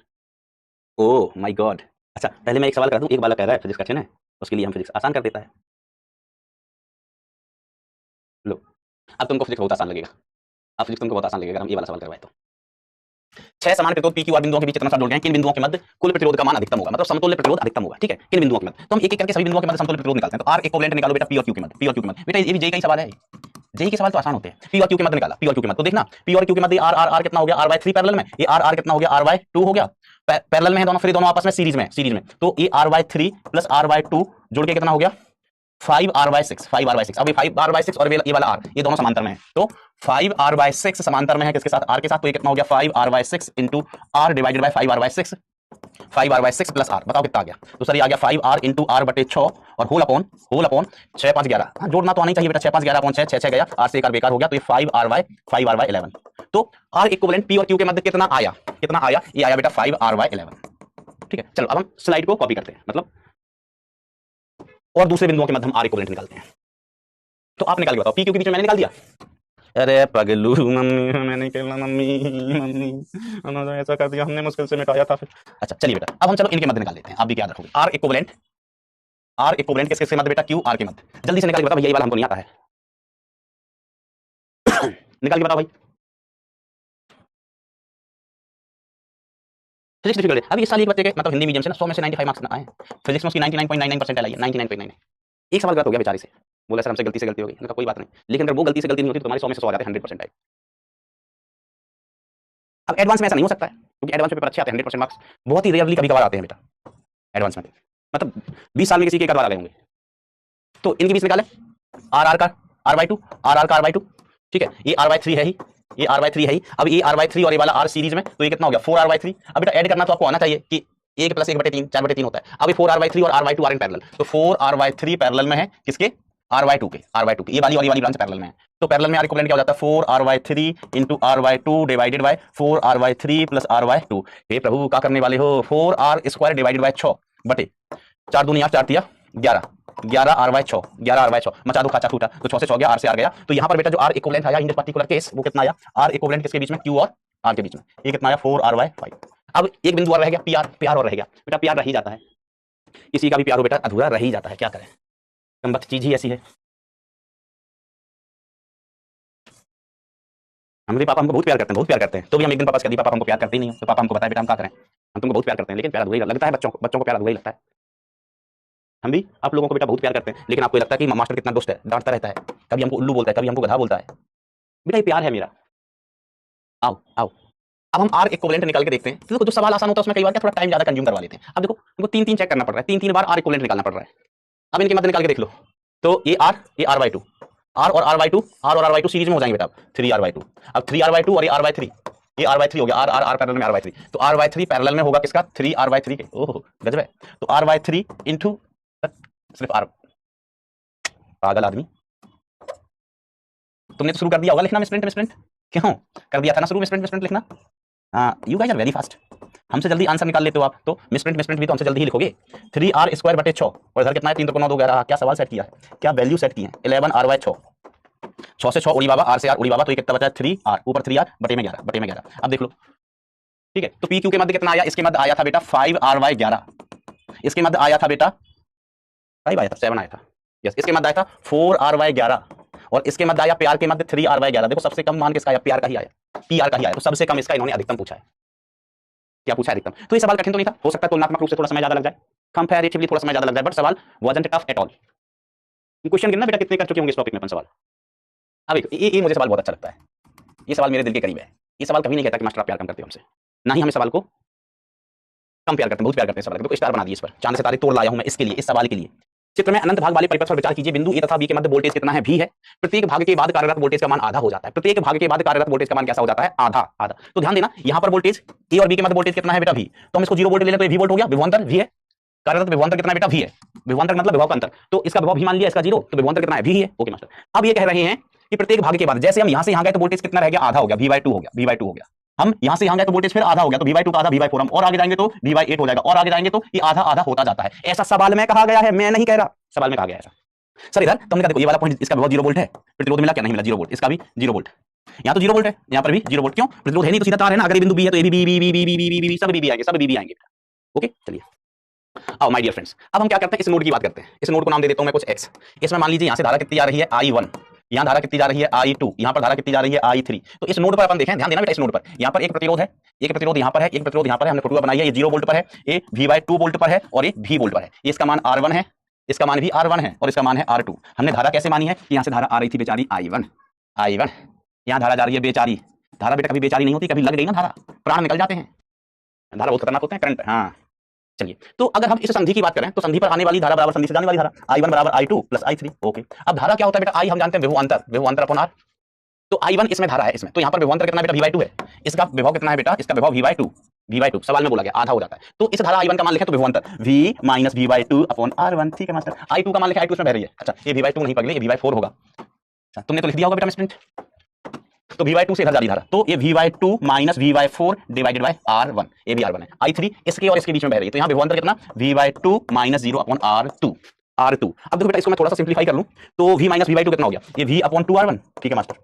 ओह माय गॉड, अच्छा पहले मैं एक सवाल कर दूं, एक बालक कह रहा है फिजिक्स कठिन है, उसके लिए हम फिजिक्स आसान कर देता है। लो अब तुमको फिजिक्स बहुत आसान लगेगा, अब फिजिक्स तुमको बहुत आसान लगेगा, हम ये वाला सवाल करवाए तो 6 समान प्रतिरोध पी क्यू आर बिंदुओं के बीच इतना सा जोड़ गए, किन बिंदुओं के मध्य कुल प्रतिरोध का मान अधिकतम होगा, मतलब समतुल्य प्रतिरोध अधिकतम होगा, ठीक है, किन बिंदुओं के मध्य। तो हम एक एक करके सभी बिंदुओं के मध्य समतुल्य प्रतिरोध निकालते हैं। तो आर इक्विवेलेंट निकालो बेटा पी और क्यू के मध्य, पी और क्यू के मध्य, बेटा ये भी जेई का ही सवाल है, जेई के सवाल तो आसान होते हैं। पी और क्यू के मध्य निकाला, पी और क्यू के मध्य, तो देखना पी और क्यू के मध्य आर आर आर कितना हो गया, r/3 पैरेलल में, ये आर आर कितना हो गया, r/2 हो गया, पैरेलल में है दोनों, फिर दोनों आपस में सीरीज में, तो ये r/3 प्लस r/2 जोड़ के कितना हो गया 5r/6, 5r/6। अब ये 5r/6 और ये वाला r, ये दोनों समांतर में है, तो 5r/6 समांतर में है किसके साथ, r के साथ, तो ये कितना हो गया 5r/6 into r divided by 5r/6, 5r/6 plus r, बताओ कितना आ गया। तो सर ये आ गया 5r इंटू r बटे 6 और होल अपॉन 6 5 11, हाँ जोड़ना तो आना ही चाहिए बेटा, 6 5 11 अपॉन 6 6 गया, r से एक r बेकार हो गया, तो ये 5r/11। तो r इक्विवेलेंट p और q के मध्य कितना आया, ये आया बेटा 5r/11, ठीक है। चलो अब हम स्लाइड को कॉपी करते हैं, मतलब और दूसरे बिंदुओं के मध्य हम r इक्विवेलेंट निकालते हैं। तो आप निकाल के बताओ, p q के बीच में मैंने निकाल दिया, अरे पगलू मम्मी मैंने निकाला, मम्मी ऐसा कर दिया हमने, मुश्किल से मिटाया था फिर। अच्छा चलिए बेटा अब हम चलो इनके मध्य निकाल लेते हैं, आप भी याद रखोगे, r इक्विवेलेंट किसके मध्य बेटा, q r के मध्य। जल्दी से निकाल के बताओ भैया, ये वाला हमको नहीं आता है, निकाल के बताओ भाई। फिजिक्स डिफिकल्ट है। अभी इस साल एक बच्चे के मतलब हिंदी मीडियम से ना 100 में से 95 मार्क्स आई है, फिजिक्स में उसकी 99.99% आई है, 99.99। एक सवाल गलत हो गया बेचारे से, बोला सर हमसे गलती हो गई, मैंने कहा कोई बात नहीं, लेकिन अगर वो गलती से गलती नहीं होती तो तुम्हारे 100 में से 100 आ जाते, 100% आए। अब एडवांस में ऐसा नहीं हो सकता है, क्योंकि एडवांस में पेपर अच्छे आते हैं, 100% मार्क्स बहुत ही रेयरली कभी कभार आते हैं बेटा एडवांस में, मतलब 20 साल में किसी के एक बार आ गए होंगे। तो इनके बीच निकाले r का r/2, r का r/2, ठीक है, ये r/3 है ही, ये r/3 है ही। अब ये r/3 और ये वाला r सीरीज में, तो ये कितना हो गया 4r/3। अब बेटा ऐड करना तो आपको आना चाहिए कि 1 + 1/3 4/3 होता है। अब ये 4r/3 और r/2 आर इन पैरेलल, तो 4r/3 पैरेलल में है किसके, r/2 के, ये वाली ब्रांच पैरेलल में है, तो पैरेलल में r इक्विवेलेंट क्या हो जाता है 4r/3 into r/2 divided by 4r/3 plus r/2। हे प्रभु क्या करने वाले हो, 4r² डिवाइडेड बाय 6 बटे 4 दूनी 8 4 तिया 11, 11 आर बाय 6, 11 आर बाय 6 मचा दो खाचा फूटा, तो 6 से 6 गया, आर से आर गया। तो यहाँ पर बेटा जो आर इक्विवेलेंट आया इन दिस पर्टिकुलर केस वो कितना आया, आर इक्विवेलेंट किसके बीच में, क्यू और आर के बीच में, ये कितना आया 4 आर बाय 5। अब एक बिंदु और रह गया, पी आर, पी आर और रह गया बेटा, पी आर रह ही जाता है, किसी का भी प्यार हो बेटा अधूरा रह ही जाता है, क्या करें, कमबख्त चीज ही ऐसी है। हमारे पापा हमको बहुत प्यार करते हैं, बहुत प्यार करते हैं, तो भी हम एक दिन पापा से कह दिया पापा हमको प्यार करते ही नहीं हो, तो पापा हमको बताया बेटा हम क्या करें, हम तुमको बहुत प्यार करते हैं लेकिन प्यार अधूरा ही लगता है, बच्चों को प्यार अधूरा ही लगता है। हम भी आप लोगों को बेटा बहुत प्यार करते हैं, लेकिन आपको लगता है कि मास्टर कितना दुष्ट है, डांटता रहता है, कभी हमको उल्लू बोलता है, कभी हमको गधा बोलता है। बेटा ये प्यार है मेरा, आओ आओ। अब हम आर इक्विवेलेंट निकाल के देखते हैं, तो जो सवाल आसान होता है उसमें कई बार क्या थोड़ा टाइम ज्यादा कंज्यूम करवा लेते हैं। अब देखो हमको तीन तीन चेक करना पड़ रहा है, तीन तीन बार आर इक्विवेलेंट निकालना पड़ रहा है। अब इनके मध्य निकाल के देख लो, तो ये आर बाई टू, आर और आर बाई टू, आर और आर बाई टू सीरीज में हो जाएंगे बेटा, 3 आर बाई टू। अब 3 आर बाई टू और ये आर बाई थ्री, ये आर बाई थ्री हो गया, आर आर आर पैरेलल में आर बाई थ्री, तो आर बाई थ्री पैरेलल में होगा किसका, 3 आर बाई थ्री के। ओह गजब है, तो आर बाई थ्री इंटू सिर्फ आर। पागल आदमी, तुमने तो शुरू कर दिया होगा लिखना मिसप्रिंट, मिसप्रिंट क्यों कर दिया था ना शुरू, मिसप्रिंट मिसप्रिंट लिखना। You guys are very fast, हमसे जल्दी आंसर निकाल लेते हो आप, तो मिसप्रिंट मिसप्रिंट भी तो हमसे जल्दी ही लिखोगे। 3 आर स्क्वायर बटे 6 और इधर कितना है 3 3 9 2 11। क्या सवाल सेट किया है, क्या वैल्यू सेट की है, 11 आर बाय 6, 6 से 6 उड़ी बाबा, आर से आर उड़ी बाबा, तो ये कितना बचा है 3 आर, ऊपर 3 आर बटे में 11, बटे में 11। अब देख लो ठीक है, तो पी क्यू के मध्य कितना आया, इसके मध्य आया था बेटा 5 आर बाय 11, इसके मध्य आया था बेटा 5 आया था, 7 आया था, यस, इसके मध्य आया था 4 आर बाय 11 और इसके मध्य आया प्यार के मध्य 3 आर बाय 11। देखो सबसे कम मान किसका आया, प्यार का ही आया, पी आर का ही आया, तो सबसे कम इसका इन्होंने अधिकतम पूछा है। क्या पूछा है अधिकतम, तो ये सवाल कठिन तो नहीं था, हो सकता है तुलनात्मक रूप से थोड़ा समय ज्यादा लग जाए, कंपैरेटिवली थोड़ा समय ज्यादा लग जाए, बट सवाल wasn't tough at all. Question गिनना बेटा कितने कर चुके होंगे इस टॉपिक में अपन सवाल। अब ये मुझे सवाल बहुत अच्छा लगता है, ये सवाल मेरे दिल के करीब है। ये सवाल कभी नहीं कहता कि मास्टर आप प्यार कम करते हो हमसे, ना ही हम इस सवाल को कम प्यार करते हैं, बहुत प्यार करते हैं सवाल को। स्टार बना दिए इस पर, चांद सितारे तोड़ लाया हूं मैं इसके लिए, इस सवाल के लिए। चित्र में अनंत भाग वाले परिपथ पर विचार कीजिए, बिंदु ए तथा बी के मध्य वोल्टेज कितना है, भी है। प्रत्येक भाग के बाद कार्यरत वोल्टेज का मान आधा हो जाता है, प्रत्येक भाग के बाद कार्यरत वोल्टेज का मान कैसा हो जाता है, आधा आधा। तो ध्यान देना यहाँ पर वोल्टेज ए और बी के मध्य वोल्टेज कितना है बेटा, भी, तो हम इसको 0 वोल्ट ले लें तो ये भी वोल्ट हो गया, विभवांतर भी है, कार्यरत विभवांतर कितना है बेटा, भी है, विभवांतर मतलब विभव का अंतर, तो इसका विभव भी मान लिया, इसका 0, तो विभवांतर कितना है, भी है। ओके मास्टर, अब ये कह रहे हैं कि प्रत्येक भाग के बाद जैसे हम यहां से यहां गए तो वोल्टेज कितना रह गया, आधा हो गया, v/2 हो गया, v/2 हो गया। हम यहां से यहां गए तो वोल्टेज फिर आधा हो गया, तो v/2 का आधा v/4, हम और आगे जाएंगे तो v/8 हो जाएगा, और आगे जाएंगे तो ये आधा आधा होता जाता है। ऐसा सवाल में कहा गया है, मैं नहीं कह रहा, सवाल में कहा गया है ऐसा। सर इधर तो हमने कहा देखो ये वाला पॉइंट, इसका विभव 0 वोल्ट है, प्रतिरोध मिला क्या, नहीं मिला 0 वोल्ट, इसका भी 0 वोल्ट, यहाँ तो 0 वोल्ट है, यहाँ पर भी 0 वोल्ट, क्यों, प्रतिरोध है नहीं तो सीधा तार है ना, अगर ये बिंदु बी है तो ये भी बी सब बी आएंगे, सब बी आएंगे। ओके चलिए आओ माय डियर फ्रेंड्स, अब हम क्या करते हैं, इस नोड की बात करते हैं। इस नोड को नाम दे देता हूं मैं कुछ x। इसमें मान लीजिए यहां से धारा कितनी जा रही है, I1, यहां धारा कितनी जा रही है, I2, यहां पर धारा कितनी जा रही है, I3। तो इस नोड पर अपन देखें, ध्यान देना बेटा, इस नोड पर यहां पर एक प्रतिरोध है, एक प्रतिरोध यहां पर है, एक प्रतिरोध यहां पर है, हमने फोटो बनाई है, ये 0 वोल्ट पर है, ये v/2 वोल्ट पर है और ये v वोल्ट पर है। इसका मान R1 है, इसका मान भी R1 है और इसका मान है R2। हमने धारा कैसे मानी है, यहां से धारा आ रही थी बेचारी I1, यहां धारा जा रही है बेचारी, धारा बेटा कभी बेचारी नहीं होती, कभी लग गई ना धारा प्राण निकल जाते हैं, धारा बहुत खतरनाक होते हैं, करंट। हाँ चलिए, तो अगर हम इस संधि की बात करें तो संधि पर आने वाली धारा बराबर संधि से जाने वाली धारा, I1 बराबर I2 प्लस I3। ओके, अब धारा क्या होता है बेटा, I हम जानते हैं विभवांतर, विभवांतर अपॉन R। तो I1 इसमें धारा है इसमें, तो यहाँ पर विभवांतर कितना है बेटा, v/2 है, इसका विभव कितना है बेटा, इसका विभव v/2 सवाल में बोला गया आधा हो जाता है। तो इस धारा I1 का मान लिखें तो विभवांतर v minus v/2 upon R1। ठीक है मास्टर, I2 का मान लिखें, I2 इसमें बह रही है, अच्छा ये v/2 नहीं पगले, ये v/4 होगा। अच्छा तुमने तो लिख दिया होगा बेटा मिसप्रिंट, तो v/2 से इधर जा रही धारा, तो ये v/2 minus v/4 divided by R1, ये भी R1 है। I3 इसके और इसके बीच में बह रही है, तो यहाँ विभवांतर कितना, v/2 माइनस 0 अपॉन R2। अब देखो बेटा इसको मैं थोड़ा सा सिंप्लीफाई कर लूं, तो v माइनस v/2 कितना हो गया, ये v अपॉन 2 R1। ठीक है master,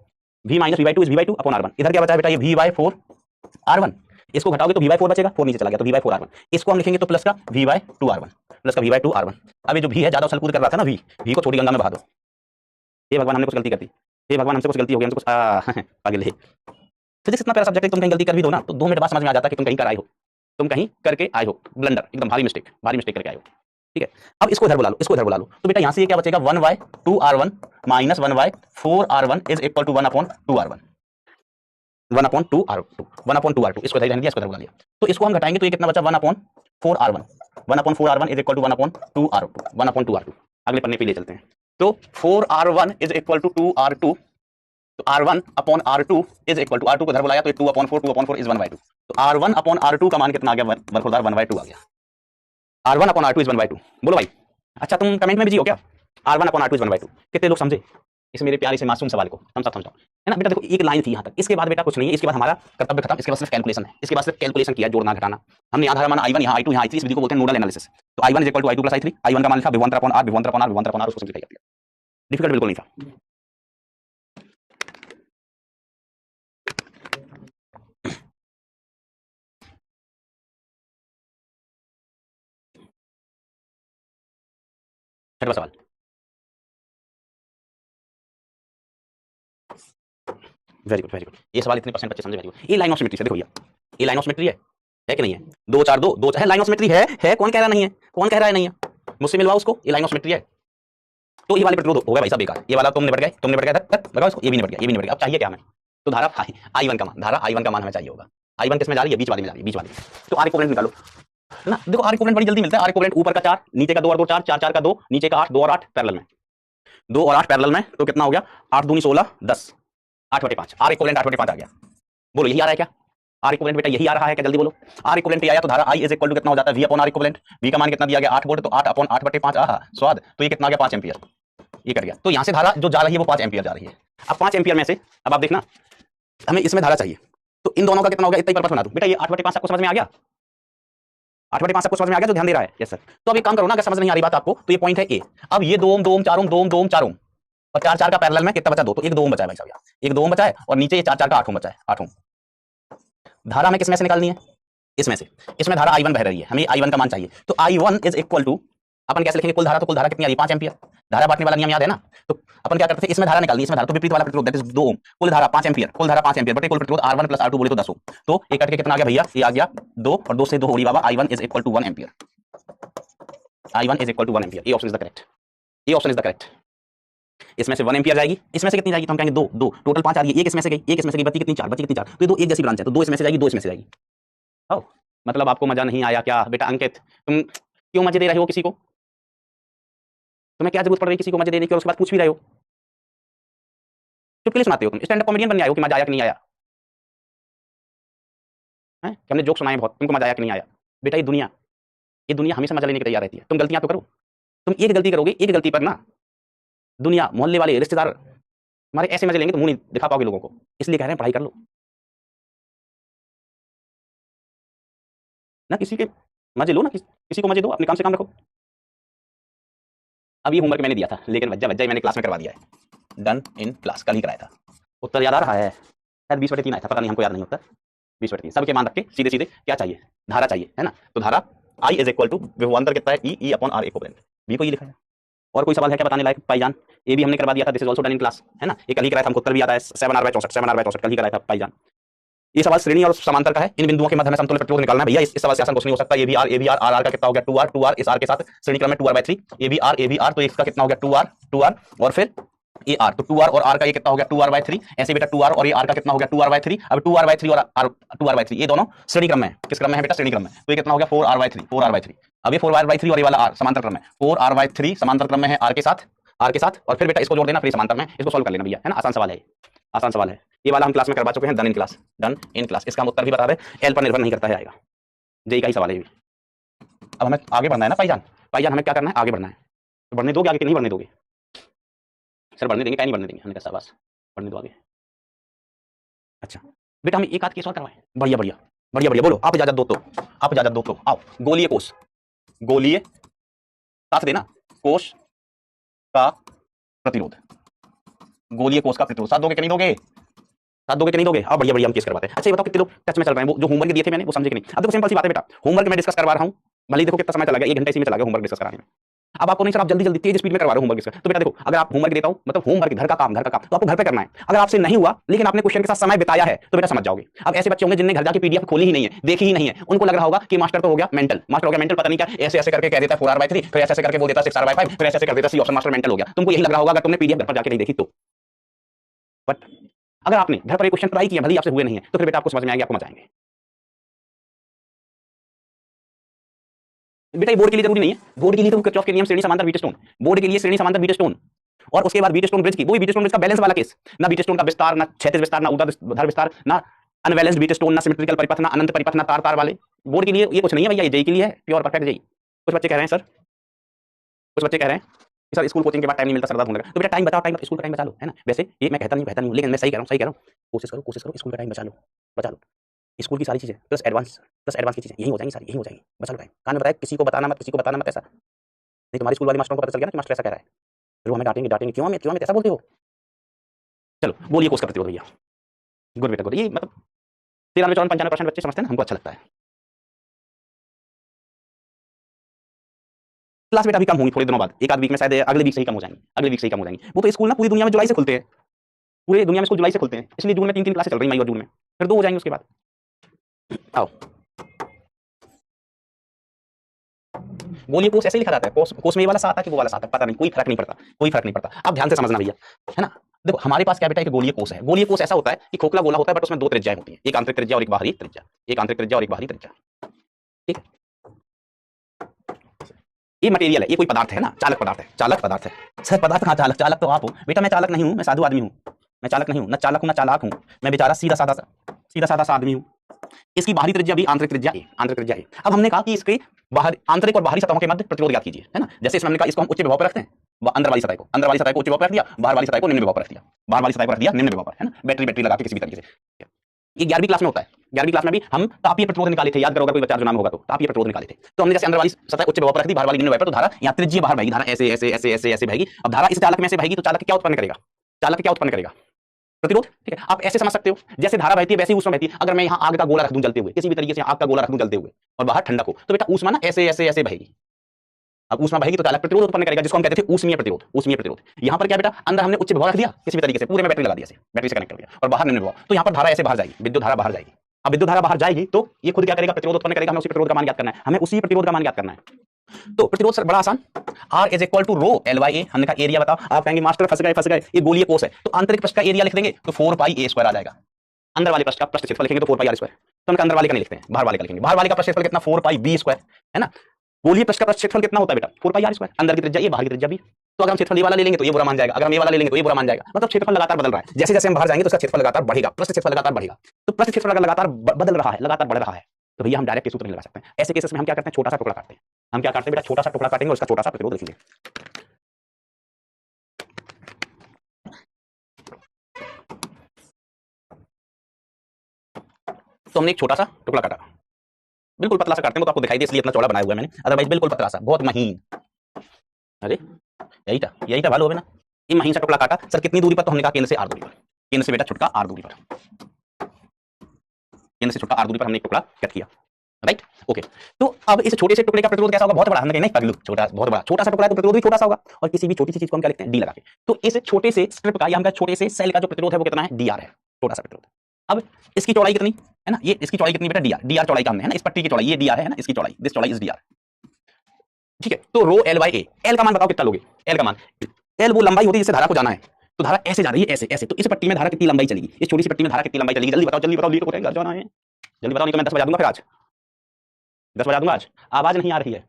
v minus v/2 is v/2 upon R1। इधर क्या बचा है बेटा, ये v/4 R1, इसको घटाओगे तो v/4 बचेगा, 4 नीचे चला गया तो v/4 R1। इसको हम लिखेंगे तो प्लस का v/2 R1, प्लस का v/2 R1। अब ये जो v है ज्यादा उछल कूद कर रहा था ना, v को छोटी गंगा में बहा दो। हे भगवान हमने कुछ गलती कर दी, हे भगवान हमसे कुछ गलती हो गई, हमसे कुछ पागल है। फिजिक्स इतना प्यारा सब्जेक्ट है, तुम कहीं गलती कर भी दो ना तो 2 मिनट बाद समझ में आ जाता है कि तुम कहीं कर आए हो, तुम कहीं करके आए हो, ब्लंडर एकदम भारी मिस्टेक करके आए हो। ठीक है, अब इसको इधर बुला लो, इसको इधर बुला लो, तो बेटा यहाँ से ये क्या बचेगा, 1/2 R1 minus 1/4 R1 is equal to 1/2 R1, 1/2 R2, 1/2 R2। इसको इधर रहने दिया, इसको इधर बुला लिया, तो इसको हम घटाएंगे तो ये कितना बचा, 1/4 R1, 1/4 R1 is equal to 1/2 R2, 1/2 R2। अगले पन्ने पे ले चलते हैं, तो 4 R1 is equal to 2 R2, तो R1 upon R2 is equal to, R2 को इधर बुलाया तो 2/4 इज 1/2, तो R1 अपॉन R2 का मान कितना आ गया, 1/2 आ गया। R1 अपॉन R2 इज 1/2, बोलो भाई। अच्छा तुम कमेंट में बिजी हो क्या, R1 अपॉन R2 इज 1/2, कितने लोग समझे, इस मेरे प्यारे से मासूम सवाल को हम सब समझाओ, है ना बेटा। देखो एक लाइन थी यहाँ तक, इसके बाद बेटा कुछ नहीं है, इसके बाद हमारा कर्तव्य खत्म, इसके बाद सिर्फ कैलकुलेशन है, इसके बाद सिर्फ कैलकुलेशन किया, जोड़ना घटाना। हमने यहाँ धारा माना I1 यहाँ I2 यहाँ I3, इस विधि को बोलते हैं नोडल एनालिसिस। तो I1 = I2 + I3, I1 का मान लिखा विभवांतर अपॉन R, विभवांतर अपॉन R, विभवांतर अपॉन R, उसको सिंपलीफाई कर दिया। डिफिकल्ट बिल्कुल नहीं था। छठवां सवाल, वेरी गुड वेरी गुड। ये सवाल इतने परसेंट बच्चे समझे, वेरी गुड। ये लाइन ऑफ सिमेट्री से देखो भैया, ये लाइन ऑफ सिमेट्री है कि नहीं है? 2 4 2 2 है, लाइन ऑफ सिमेट्री है। कौन कह रहा नहीं है? कौन कह रहा है नहीं है? मुझसे मिलवाओ उसको, ये लाइन ऑफ सिमेट्री है। तो ये वाले प्रतिरोध हो गए भाई सब बेकार, ये वाला तुम निपट गए, लगाओ इसको, ये भी निपट गया, ये भी निपट गया। अब चाहिए क्या हमें? तो धारा I1 का मान, धारा I1 का मान हमें चाहिए होगा। I1 किस में जा रही है? बीच वाले में जा रही है, बीच वाले। तो R इक्विवेलेंट निकालो ना। देखो R इक्विवेलेंट बड़ी जल्दी मिलता है। R इक्विवेलेंट ऊपर का 4, नीचे का 2 और 2 4, 4 4 का 2, नीचे का 8, 2 और 8 पैरेलल में, 2 और 8 पैरेलल में, तो कितना हो गया? 8 दूनी 16 10, 8/5। R इक्विवेलेंट 8/5 आ गया। बोलो यही आ रहा है क्या? R इक्विवेलेंट बेटा यही आ रहा है क्या? जल्दी बोलो। R इक्विवेलेंट आया तो धारा I = कितना हो जाता है? V upon R equivalent. V का मान कितना दिया गया? 8 वोल्ट, तो 8/8/5। आहा स्वाद। तो ये कितना आ गया? 5 एम्पीयर। ये कर गया। तो यहां से धारा जो जा रही है वो 5 एम्पीयर जा रही है। अब 5 एम्पीयर में से अब आप देखना, हमें इसमें धारा चाहिए, तो इन दोनों का कितना हो गया? इतना ही पर्पस बना दूं बेटा। ये 8/5 सबको समझ में आ गया? 8/5 सबको समझ में आ गया जो ध्यान दे रहा है? Yes sir. तो अब एक काम करो ना, अगर समझ नहीं आ रही बात आपको, तो ये पॉइंट है ए। अब ये 2 ओम 2 ओम 4 ओम 2 ओम 2 ओम 4 ओम और 4 4 का पैरेलल में कितना बचा? 2, तो एक 2 ओम बचा है भाई साहब, यहाँ एक 2 ओम बचा है, और नीचे ये 4 4 का 8 ओम बचा है, 8 ओम। धारा हमें किसमें से निकालनी है? इसमें से। इसमें धारा I1 बह रही है, हमें I1 का मान चाहिए। तो I1 = अपन कैसे लिखेंगे? कुल धारा, तो कुल धारा कितनी आ रही है? 5 एम्पीयर। धारा बांटने वाला नियम याद है ना? तो अपन क्या करते थे, इसमें धारा निकालनी, इसमें धारा, तो विपरीत वाला प्रतिरोध दैट इज 2 ओम। कुल धारा 5 एम्पीयर, कुल धारा 5 एम्पीयर बटे कुल प्रतिरोध R1 + R2 बोले तो 10 ओम। तो एक कट के कितना आ गया भैया? ये आ गया 2, और 2 से 2 हो रही बाबा। I1 = 1 ampere. I1 = 1 ampere. ये ऑप्शन इज द करेक्ट, ये ऑप्शन इज द करेक्ट। इसमें से 1 एम्पीयर जाएगी, इसमें से कितनी जाएगी? तो हम कहेंगे 2 2, टोटल 5 आ रही है। एक इसमें से गई, एक इसमें से गई, बची कितनी? 4, बची कितनी? 4। तो ये 2 एक जैसी ब्रांच है, तो 2 इसमें से जाएगी, 2 इसमें से जाएगी। ओ मतलब आपको मजा नहीं आया क्या बेटा? अंकित तुम क्यों मजे दे रहे हो किसी को? तुम्हें क्या जरूरत पड़ रही है किसी को मजे देने की, और उसके बाद पूछ भी रहे हो? चुटकुले सुनाते हो तुम, स्टैंड अप कॉमेडियन बनने आए हो कि मजा आया कि नहीं आया? हैं कि हमने जोक सुनाए बहुत, तुमको मजा आया कि नहीं आया? बेटा ये दुनिया हमेशा मजा लेने की तैयार रहती है। तुम गलतियां तो करो, तुम एक गलती करोगे, एक गलती पर ना दुनिया, मोहल्ले वाले, रिश्तेदार तुम्हारे ऐसे मजे लेंगे तो मुंह नहीं दिखा पाओगे लोगों को। इसलिए कह रहे हैं पढ़ाई कर लो ना, किसी के मजे लो ना, किसी को मजे दो, अपने काम से काम रखो। अब ये होमवर्क मैंने दिया था, लेकिन वज्जा मैंने क्लास में करवा दिया है। डन इन क्लास, कल ही कराया था। उत्तर याद आ रहा है? शायद 20/3 आया था, पता नहीं, हमको याद नहीं होता। 20/3 सबके मान रख के सीधे सीधे क्या चाहिए? धारा चाहिए, है ना? तो धारा I = विभवांतर कितना है? E upon R equivalent. भी को ये लिखा है। और कोई सवाल है क्या बताने लायक भाईजान? ये भी हमने करवा दिया था, this is also done in class, है ना? ये कल ही कराया था, हमको उत्तर भी आता है 7R/64, 7R/64 कल ही कराया था भाईजान। ये सवाल श्रेणी और समांतर का है। इन बिंदुओं के मध्य में समतुल्य प्रतिरोध निकालना है भैया। इस सवाल से आसान कुछ नहीं हो सकता। ये भी R R का कितना हो गया? 2R 2R, इस R के साथ श्रेणी क्रम में 2R/3। ये भी R तो इसका कितना हो गया? 2R और फिर ये R, तो 2R और R का ये कितना हो गया? 2R/3। ऐसे बेटा 2R और ये R का कितना हो गया? 2R/3। अब 2R/3 और R 2R/3 ये दोनों श्रेणी क्रम में है। किस क्रम में है बेटा? श्रेणी क्रम में। तो ये कितना हो गया? 4R/3। अब ये 4R/3 और ये वाला R समांतर क्रम में, 4R/3 समांतर क्रम में है R के साथ, और फिर बेटा इसको जोड़ देना, फिर समांतर में इसको सॉल्व कर लेना भैया, है ना? आसान सवाल है, आसान सवाल है। ये वाला हम क्लास में करवा चुके हैं, डन इन क्लास। इसका हम उत्तर भी बता रहे, एल पर निर्भर नहीं करता है, आएगा। जेई का ही सवाल है ये भी। अब हमें आगे बढ़ना है ना भाईजान हमें क्या करना है? आगे बढ़ना है। तो बढ़ने दोगे आगे कि नहीं बढ़ने दोगे? सर बढ़ने देंगे, क्या नहीं बढ़ने देंगे? हमने कहा शाबाश, बढ़ने दो आगे। अच्छा बेटा हमें एक आध केस और करवाएं। बढ़िया बोलो, आप इजाजत दो तो आओ। गोलीय साथ देना, कोष का प्रतिरोध, गोलीय कोष का प्रतिरोध साथ दोगे कि नहीं दोगे? अब बढ़िया हम केस करवाते हैं। अच्छा ये बताओ कितने लोग टच में चल रहे हैं? वो जो होमवर्क दिए थे मैंने, वो समझे कि नहीं? अब देखो सिंपल सी बात है बेटा, होमवर्क मैं डिस्कस करवा रहा हूं, भले ही देखो कितना समय चला गया, 1 घंटा इसी में चला गया होमवर्क डिस्कस कराने में। अब आपको नहीं सर, आप जल्दी तेज स्पीड में करवा रहे हो होमवर्क डिस्कस। तो बेटा देखो, अगर आप होमवर्क देता हूं, मतलब होमवर्क घर का काम तो आपको घर पे करना है। अगर आपसे नहीं हुआ लेकिन आपने क्वेश्चन के साथ समय बिताया है तो बेटा समझ जाओगे। अब ऐसे बच्चे होंगे जिनने घर जाके पीडीएफ खोली ही नहीं है, देखी ही नहीं है, उनको लग रहा होगा कि मास्टर तो हो गया मेंटल, पता नहीं क्या ऐसे करके कह देता है 4R/3, फिर ऐसे करके बोल देता है 6R/5, फिर ऐसे कर देता है सी ऑप्शन, मास्टर मेंटल हो गया। तुमको यही लग रहा होगा अगर तुमने पीडीएफ घर पर जाके नहीं देखी तो। बट अगर आपने घर पर एक क्वेश्चन ट्राई किया, भले आपसे हुए नहीं है, तो फिर बेटा आपको समझ में आएंगे, आपको मजा आएंगे। बेटा ये बोर्ड के लिए जरूरी नहीं है, बोर्ड के लिए तो किरचॉफ के नियम, श्रेणी समांतर व्हीटस्टोन, बोर्ड के लिए श्रेणी समांतर व्हीटस्टोन, और उसके बाद व्हीटस्टोन ब्रिज की, वो व्हीटस्टोन ब्रिज का बैलेंस वाला केस, ना व्हीटस्टोन का विस्तार, ना क्षैतिज विस्तार, ना ऊर्ध्वाधर विस्तार, ना अनबैलेंस्ड व्हीटस्टोन, ना सिमेट्रिकल परिपथ, ना अनंत परिपथ, ना तार वाले। बोर्ड के लिए ये कुछ नहीं है भैया, ये जेई के लिए है, प्योर परफेक्ट जेई। कुछ बच्चे कह रहे हैं सर, कुछ बच्चे कह रहे हैं सर स्कूल कोचिंग के बाद टाइम नहीं मिलता, सर होने लगा। तो बेटा टाइम बताओ, टाइम स्कूल का टाइम बचा लो, है ना। वैसे ये मैं कहता नहीं हूँ, लेकिन मैं सही कह रहा हूँ, कोशिश करो स्कूल का टाइम बचा लो, बचा लो। स्कूल की सारी चीजें प्लस एडवांस की चीजें यही हो जाएंगी, सारी यही हो जाएंगी, बचा लो टाइम। कान में बताया किसी को बताना मत, किसी को बताना मत ऐसा, नहीं तुम्हारे स्कूल वाले मास्टरों को पता चल गया ना कि मास्टर ऐसा कह रहा है, फिर वो हमें डांटेंगे, क्यों हमें ऐसा बोलते हो। चलो बोलिए कोर्स का प्रतिरोध भैया। गुड बेटा गुड। ये मतलब 93-94-95% बच्चे समझते हैं ना, हमको अच्छा लगता है। क्लास बेटा अभी कम होंगी थोड़े दिनों बाद, एक आध वीक में, शायद अगले वीक से ही कम हो जाएंगी, अगले वीक से ही कम हो जाएंगी। वो तो स्कूल ना पूरी दुनिया में जुलाई से खुलते हैं, पूरे दुनिया में स्कूल जुलाई से खुलते हैं, इसलिए जून में 3 क्लासें चल रही, मई और जून में, फिर 2 हो जाएंगे उसके बाद। आओ बोलिए कोर्स ऐसे ही लिखा जाता है, कोर्स में ये वाला सा आता है कि वो वाला सा आता है, पता नहीं, कोई फर्क नहीं पड़ता, कोई फर्क नहीं पड़ता। आप ध्यान से समझना भैया, है ना। देखो हमारे पास क्या बेटा एक गोलीय कोष है। गोलीय कोष ऐसा होता है कि खोखला गोला होता है, बट उसमें 2 त्रिज्याएं होती हैं, एक आंतरिक त्रिज्या और एक बाहरी त्रिज्या, एक आंतरिक त्रिज्या और एक बाहरी त्रिज्या, ठीक है। ये मटेरियल है, ये कोई पदार्थ है ना, चालक पदार्थ है, चालक पदार्थ है। सर पदार्थ कहाँ चालक, चालक तो आप हो बेटा, मैं चालक नहीं हूँ, मैं साधु आदमी हूँ, मैं चालक नहीं हूँ, ना चालक हूँ ना चालाक हूँ, मैं बेचारा सीधा साधा सा आदमी हूँ। इसकी बाहरी त्रिज्या भी आंतरिक त्रिज्या ए, आंतरिक त्रिज्या ए। अब हमने कहा कि इसके बाहर आंतरिक और बाहरी सतहों के मध्य प्रतिरोध ज्ञात कीजिए, है ना। जैसे इसमें हमने कहा इसको हम उच्च विभव पर रखते हैं, अंदर वाली सतह को उच्च विभव पर रख दिया, बाहर वाली सतह को निम्न विभव पर रख दिया, बाहर वाली सतह पर रख दिया निम्न विभव पर, है ना। बैटरी लगा के किसी भी तरीके से। ये 11वीं क्लास में होता है, 11वीं क्लास में भी हम तापीय प्रतिरोध निकाले थे, याद करो अगर कोई बच्चा जो नाम होगा तो तापीय प्रतिरोध निकाले थे। तो हमने जैसे अंदर वाली सतह उच्च विभव पर रख दी, बाहर वाली निम्न विभव पर, तो धारा यहाँ त्रिज्यीय बाहर बहेगी, धारा ऐसे ऐसे ऐसे ऐसे ऐसे बहेगी। अब धारा इस चालक में से बहेगी तो चालक क्या उत्पन्न करेगा, चालक क्या उत्पन्न करेगा, प्रतिरोध, ठीक है। आप ऐसे समझ सकते हो, जैसे धारा बहती है वैसे ही ऊष्मा बहती है। अगर मैं यहाँ आग का गोला रख दूं जलते हुए, किसी भी तरीके से आग का गोला रख दूं जलते हुए, और बाहर ठंडक हो, तो बेटा ऊष्मा ना ऐसे ऐसे ऐसे बहेगी। अब ऊष्मा बहेगी तो चालक प्रतिरोध उत्पन्न करेगा, जिसको हम कहते थे ऊष्मीय प्रतिरोध, ऊष्मीय प्रतिरोध। यहाँ पर क्या बेटा, अंदर हमने उच्च विभव रख दिया किसी भी तरीके से, पूरे में बैटरी लगा दिया, बैटरी से कनेक्ट कर दिया, और बाहर निम्न विभव, तो यहाँ पर धारा ऐसे बाहर जाएगी, विद्युत धारा बाहर जाएगी। अब विद्युत धारा बाहर जाएगी तो ये खुद क्या करेगा, प्रतिरोध उत्पन्न करेगा। हमें उसी प्रतिरोध का मान ज्ञात करना है, हमें उसी प्रतिरोध का मान ज्ञात करना है। तो प्रतिरोध सर बड़ा आसान, R is equal to rho L/A। हमने कहा एरिया बताओ, आप कहेंगे मास्टर फंस गए, ये गोलीय कोष है, तो आंतरिक पृष्ठ का एरिया लिख देंगे तो 4πa² आ जाएगा। अंदर वाले पृष्ठ का पृष्ठ क्षेत्रफल लिखेंगे तो 4πr²। तो हम अंदर वाले का नहीं लिखते हैं, बाहर वाले का लिखेंगे। बाहर वाले का पृष्ठ क्षेत्रफल कितना, 4πb², है ना। गोलीय पृष्ठ का पृष्ठ क्षेत्रफल कितना होता है बेटा, 4πr²। अंदर की त्रिज्या ये, बाहर की त्रिज्या भी। तो अगर हम क्षेत्रफल ये वाला ले लेंगे तो ये बुरा मान जाएगा, अगर हम ये वाला ले लेंगे तो ये बुरा मान जाएगा। मतलब क्षेत्रफल लगातार बदल रहा है, जैसे जैसे हम बाहर जाएंगे तो उसका क्षेत्रफल लगातार बढ़ेगा, पृष्ठ क्षेत्रफल लगातार बढ़ेगा। तो पृष्ठ क्षेत्रफल अगर लगातार बदल रहा है, लगातार बढ़ रहा है, तो भैया हम डायरेक्ट सूत्र नहीं लगा सकते हैं। ऐसे केसेस में हम क्या करते हैं, छोटा सा टुकड़ा काटते हैं। हम क्या काटते हैं बेटा, छोटा सा टुकड़ा काटेंगे और उसका छोटा सा प्रतिरोध लिखेंगे। तो हमने एक छोटा सा टुकड़ा काटा, बिल्कुल पतला सा काटते हैं, तो आपको दिखाई दे इसलिए इतना चौड़ा बनाया हुआ है मैंने, अदरवाइज बिल्कुल पतला सा, बहुत महीन। अरे यही था भालो ना। ये महीन सा टुकड़ा काटा। सर कितनी दूरी पर, तो हमने कहा केंद्र से r दूरी पर, केंद्र से बेटा छुटका r दूरी पर, केंद्र से छुटका r दूरी पर हमने एक टुकड़ा कट किया, राइट। ओके, तो अब इस छोटे से टुकड़े का प्रतिरोध कैसा होगा, बहुत बड़ा। हमने कहा नहीं पगलू, छोटा बहुत बड़ा, छोटा सा टुकड़ा है तो प्रतिरोध भी छोटा सा होगा। और किसी भी छोटी सी चीज को हम क्या लिखते हैं, डी लगा के। तो इस छोटे से स्ट्रिप का या हम छोटे से सेल का जो प्रतिरोध है वो कितना है, dr है, छोटा सा प्रतिरोध। अब इसकी चौड़ाई कितनी है ना, ये इसकी चौड़ाई कितनी बेटा, dr चौड़ाई का हमने, है ना, इस पट्टी की चौड़ाई ये dr है ना, इसकी चौड़ाई, दिस चौड़ाई इज dr, ठीक है। तो रो L/A, L का मान बताओ कितना लोगे, L का मान, L वो लंबाई होती है जिससे धारा को जाना है। तो धारा ऐसे जा रही है, ऐसे ऐसे, तो इस पट्टी में धारा कितनी लंबाई चलेगी, इस छोटी सी पट्टी में धारा कितनी लंबाई चलेगी, जल्दी बताओ लीड को घर जाना है, जल्दी बताओ, नहीं तो मैं 10 बजा दूंगा, फिर आज 10 बजा दूंगा आज। आवाज नहीं आ रही है,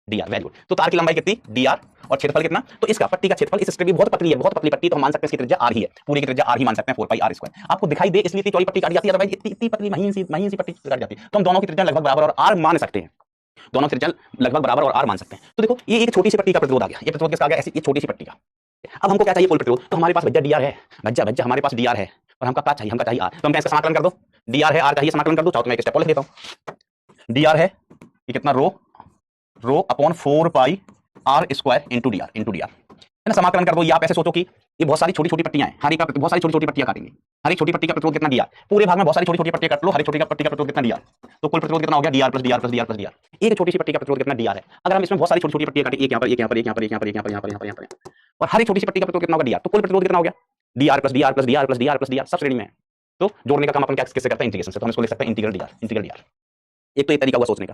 dr, वेरी गुड। तो तार की लंबाई कितनी, dr, और क्षेत्रफल कितना, तो इसका पट्टी का क्षेत्रफल, इस स्ट्रिप भी बहुत पतली है, बहुत पतली पट्टी, तो हम मान सकते हैं इसकी त्रिज्या r ही है, पूरी की त्रिज्या r ही मान सकते हैं, 4πr²। आपको दिखाई दे इसलिए इतनी चौड़ी पट्टी काटी जाती है, अदरवाइज इतनी पतली महीन सी पट्टी काट जाती है। तो हम दोनों की त्रिज्या लगभग बराबर और r मान सकते हैं, दोनों त्रिज्या लगभग बराबर और r मान सकते हैं। तो देखो ये एक छोटी सी पट्टी का प्रतिरोध आ गया, ये प्रतिरोध किसका आ गया, ऐसी ये छोटी सी पट्टी का। अब हमको क्या चाहिए, कुल प्रतिरोध। तो हमारे पास भज्जा dr है, भज्जा हमारे पास dr है, और हमका क्या चाहिए, हमका चाहिए r। तो हम क्या इसका समाकलन कर दो, dr है r चाहिए, समाकलन कर दो। चाहो तो मैं एक स्टेप और लिख देता हूं, dr है ये कितना, rho upon 4πr² into dr, है ना। समाकलन कर दो। ये आप ऐसे सोचो कि ये बहुत सारी छोटी छोटी पट्टियां हैं, हर एक बहुत सारी छोटी छोटी पट्टियां काटेंगे, हर एक छोटी पट्टी का प्रतिरोध कितना dr, पूरे भाग में बहुत सारी छोटी छोटी पट्टियां काट लो, हर एक छोटी पट्टी का प्रतिरोध कितना dr, तो कुल प्रतिरोध कितना हो गया, dr plus dr plus dr plus dr। एक छोटी सी पट्टी का प्रतिरोध कितना dr है। अगर हम इसमें बहुत सारी छोटी छोटी पट्टियां काटें, एक यहाँ पर, एक यहाँ पर, एक यहाँ पर, एक यहाँ पर, एक यहाँ पर, यहाँ पर, यहाँ पर, यहाँ पर, और हर एक छोटी सी पट्टी का प्रतिरोध कितना होगा dr, तो कुल प्रतिरोध कितना हो गया, dr plus dr plus dr plus dr plus dr, सब श्रेणी में है। तो जोड़ने का काम अपन क्या किससे करते हैं, इंटीग्रेशन से। तो हम इसको लिख सकते हैं इंटीग्रल dr। एक तो एक तरीका हुआ सोचने का।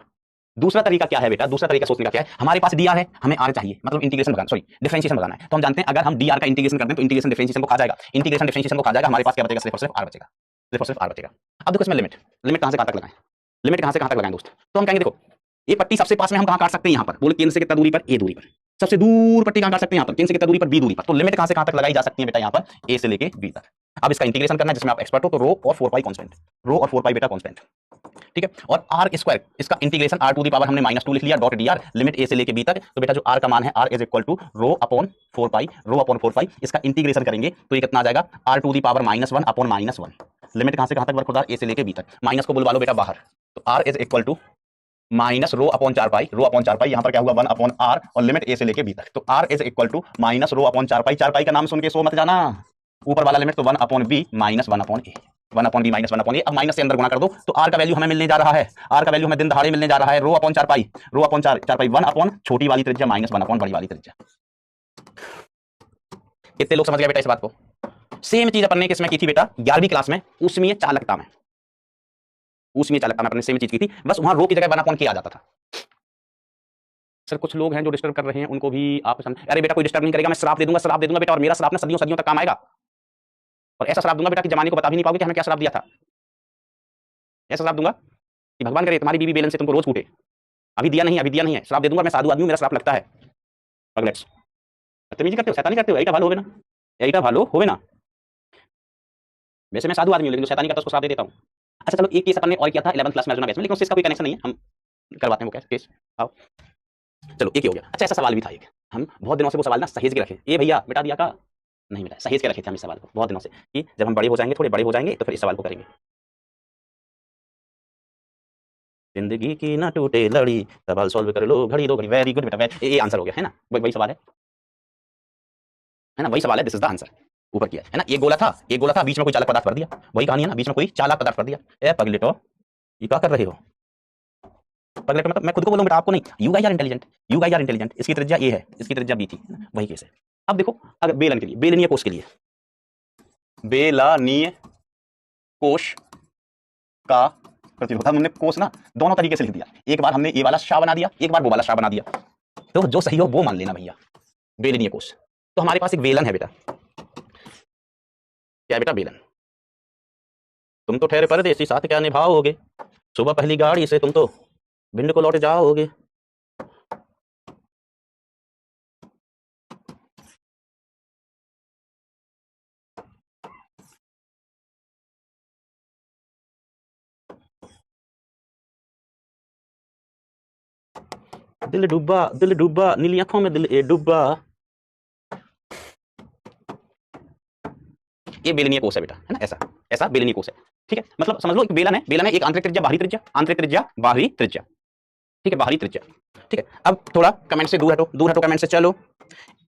दूसरा तरीका क्या है बेटा, दूसरा तरीका सोचने का क्या है, हमारे पास dr है, हमें r चाहिए, मतलब इंटीग्रेशन लगाना, सॉरी डिफरेंशिएशन लगाना है। तो हम जानते हैं अगर हम dr का इंटीग्रेशन करते हैं तो इंटीग्रेशन डिफरेंशिएशन को खा जाएगा, इंटीग्रेशन डिफरेंशिएशन को खा जाएगा, हमारे पास क्या बचेगा, सिर्फ और सिर्फ r बचेगा, सिर्फ और सिर्फ r बचेगा। अब देखो इसमें लिमिट कहां से कहां तक लगाएं, लिमिट कहां से कहां तक लगाएं दोस्त। तो हम कहेंगे देखो ये पट्टी सबसे पास में हम कहां काट सकते हैं, यहाँ पर बोले केंद्र से कितना दूरी पर, a दूरी पर। सबसे दूर पट्टी कहां काट सकते हैं, यहाँ पर केंद्र से कितना दूरी पर, b दूरी पर। तो लिमिट कहां से कहां तक लगाई जा सकती है बेटा, यहाँ पर a से लेके b तक। अब इसका इंटीग्रेशन करना है जिसमें आप एक्सपर्ट हो, तो रो और 4 पाई कांस्टेंट, रो और 4 पाई बेटा कांस्टेंट, ठीक है। और आर स्क्वायर, इसका integration R to the power हमने -2 लिख लिया, dot D R, limit A से लेके बी तक। तो बेटा जो आर का मान है, R is equal to rho upon 4 pi, rho upon 4 pi, इसका इंटीग्रेशन करेंगे तो ये कितना आ जाएगा, R to the power -1 upon -1, limit कहां से कहां तक वर्क होता है, ए से लेके बी तक, माइनस को बुलवा लो बेटा बाहर, तो R is equal to minus rho upon 4 pi, rho upon 4 pi, यहां पर क्या हुआ 1 अपॉन आर, और लिमिट ए से लेके बी तक, तो R is equal to minus rho upon 4 pi, 4 pi का नाम सुन के सो मत जाना, ऊपर वाला लिमिट तो 1 अपॉन बी माइनस 1 अपॉन ए, 1 अपॉन बी माइनस 1 अपॉन ए। अब माइनस से अंदर गुणा कर दो, तो आर का वैल्यू हमें मिलने जा रहा है, आर का वैल्यू हमें दिन दहाड़े मिलने जा रहा है, रो अपॉन 4 पाई, रो अपॉन 4 पाई, 1 अपॉन छोटी वाली त्रिज्या माइनस 1 अपॉन बड़ी वाली त्रिज्या। कितने लोग समझ गए बेटा इस बात को? सेम चीज अपन ने किसमें की थी बेटा, 11वीं क्लास में, उसमें चालकता में, उसमें चालकता में अपन ने सेम चीज की थी, बस वहां रो की जगह 1 अपॉन के आ जाता था। सर कुछ लोग हैं जो डिस्टर्ब कर रहे हैं, उनको भी आप अरे बेटा कोई डिस्टर्ब नहीं करेगा, मैं श्राप दे दूंगा बेटा, और मेरा श्राप ना सदियों सदियों तक काम आएगा, और ऐसा श्राप दूंगा बेटा कि जमाने को बता भी नहीं पाओगे कि हमें क्या श्राप दिया था। ऐसा श्राप दूंगा कि भगवान करे तुम्हारी बीवी बेलन से तुमको रोज कूटे, अभी दिया नहीं है, श्राप दे दूंगा, मैं साधु आदमी हूं, मेरा श्राप लगता है। पगलेट्स बदतमीजी करते हो, शैतानी करते हो, यही का भालो होवे ना, यही का भालो होवे ना। वैसे मैं साधु आदमी हूं, लेकिन जो शैतानी करता है उसको श्राप दे देता हूं। अच्छा चलो, एक केस अपन ने और किया था 11th क्लास में अर्जुना बैच में, लेकिन उससे इसका कोई कनेक्शन नहीं है, हम करवाते हैं वो केस। आओ चलो, एक ही हो गया। अच्छा ऐसा सवाल भी था एक, हम बहुत दिनों से वो सवाल ना सहेज के रखे, ये भैया बेटा दिया का नहीं बेटा, सहेज के रखे थे हम इस सवाल को बहुत दिनों से, कि जब हम बड़े हो जाएंगे, थोड़े बड़े हो जाएंगे, तो फिर इस सवाल को करेंगे। जिंदगी की ना टूटे लड़ी, सवाल सॉल्व कर लो घड़ी दो घड़ी। वेरी गुड बेटा, ये आंसर हो गया है ना, वही सवाल है ना, वही सवाल है, दिस इज द आंसर, ऊपर किया है ना। एक गोला था, बीच में कोई चालक पदार्थ भर दिया, वही कहानी है ना, बीच में कोई चालक पदार्थ भर दिया। ए पगलेटो, ये क्या कर रहे हो? पगलेटो मतलब मैं खुद को बोलूं बेटा, आपको नहीं, यू गाइस आर इंटेलिजेंट, इसकी त्रिज्या ए है, इसकी त्रिज्या बी थी, वही केस है। अब देखो, अगर बेलन के लिए, बेलनीय कोष के लिए, बेलनीय कोष का प्रतिरोध, हमने कोष ना दोनों तरीके से लिख दिया, एक बार हमने ये वाला शाह बना दिया, एक बार वो वाला शाह बना दिया, तो जो सही हो वो मान लेना भैया, बेलनीय कोष। तो हमारे पास एक बेलन है बेटा, क्या है बेटा, बेलन। तुम तो ठहरे परदेसी, साथ क्या निभाओगे, सुबह पहली गाड़ी से तुम तो भिंड को लौट जाओगे। दिल डूबा नीली आंखों में दिल डूबा, ये बेलनीय कोष है बेटा, है ना, ऐसा बेलनीय कोष है, ठीक है। मतलब समझ लो एक बेलन है, एक आंतरिक त्रिज्या बाहरी त्रिज्या, आंतरिक त्रिज्या बाहरी त्रिज्या, ठीक है, बाहरी त्रिज्या, ठीक है। अब थोड़ा कमेंट से दूर हटो कमेंट से, चलो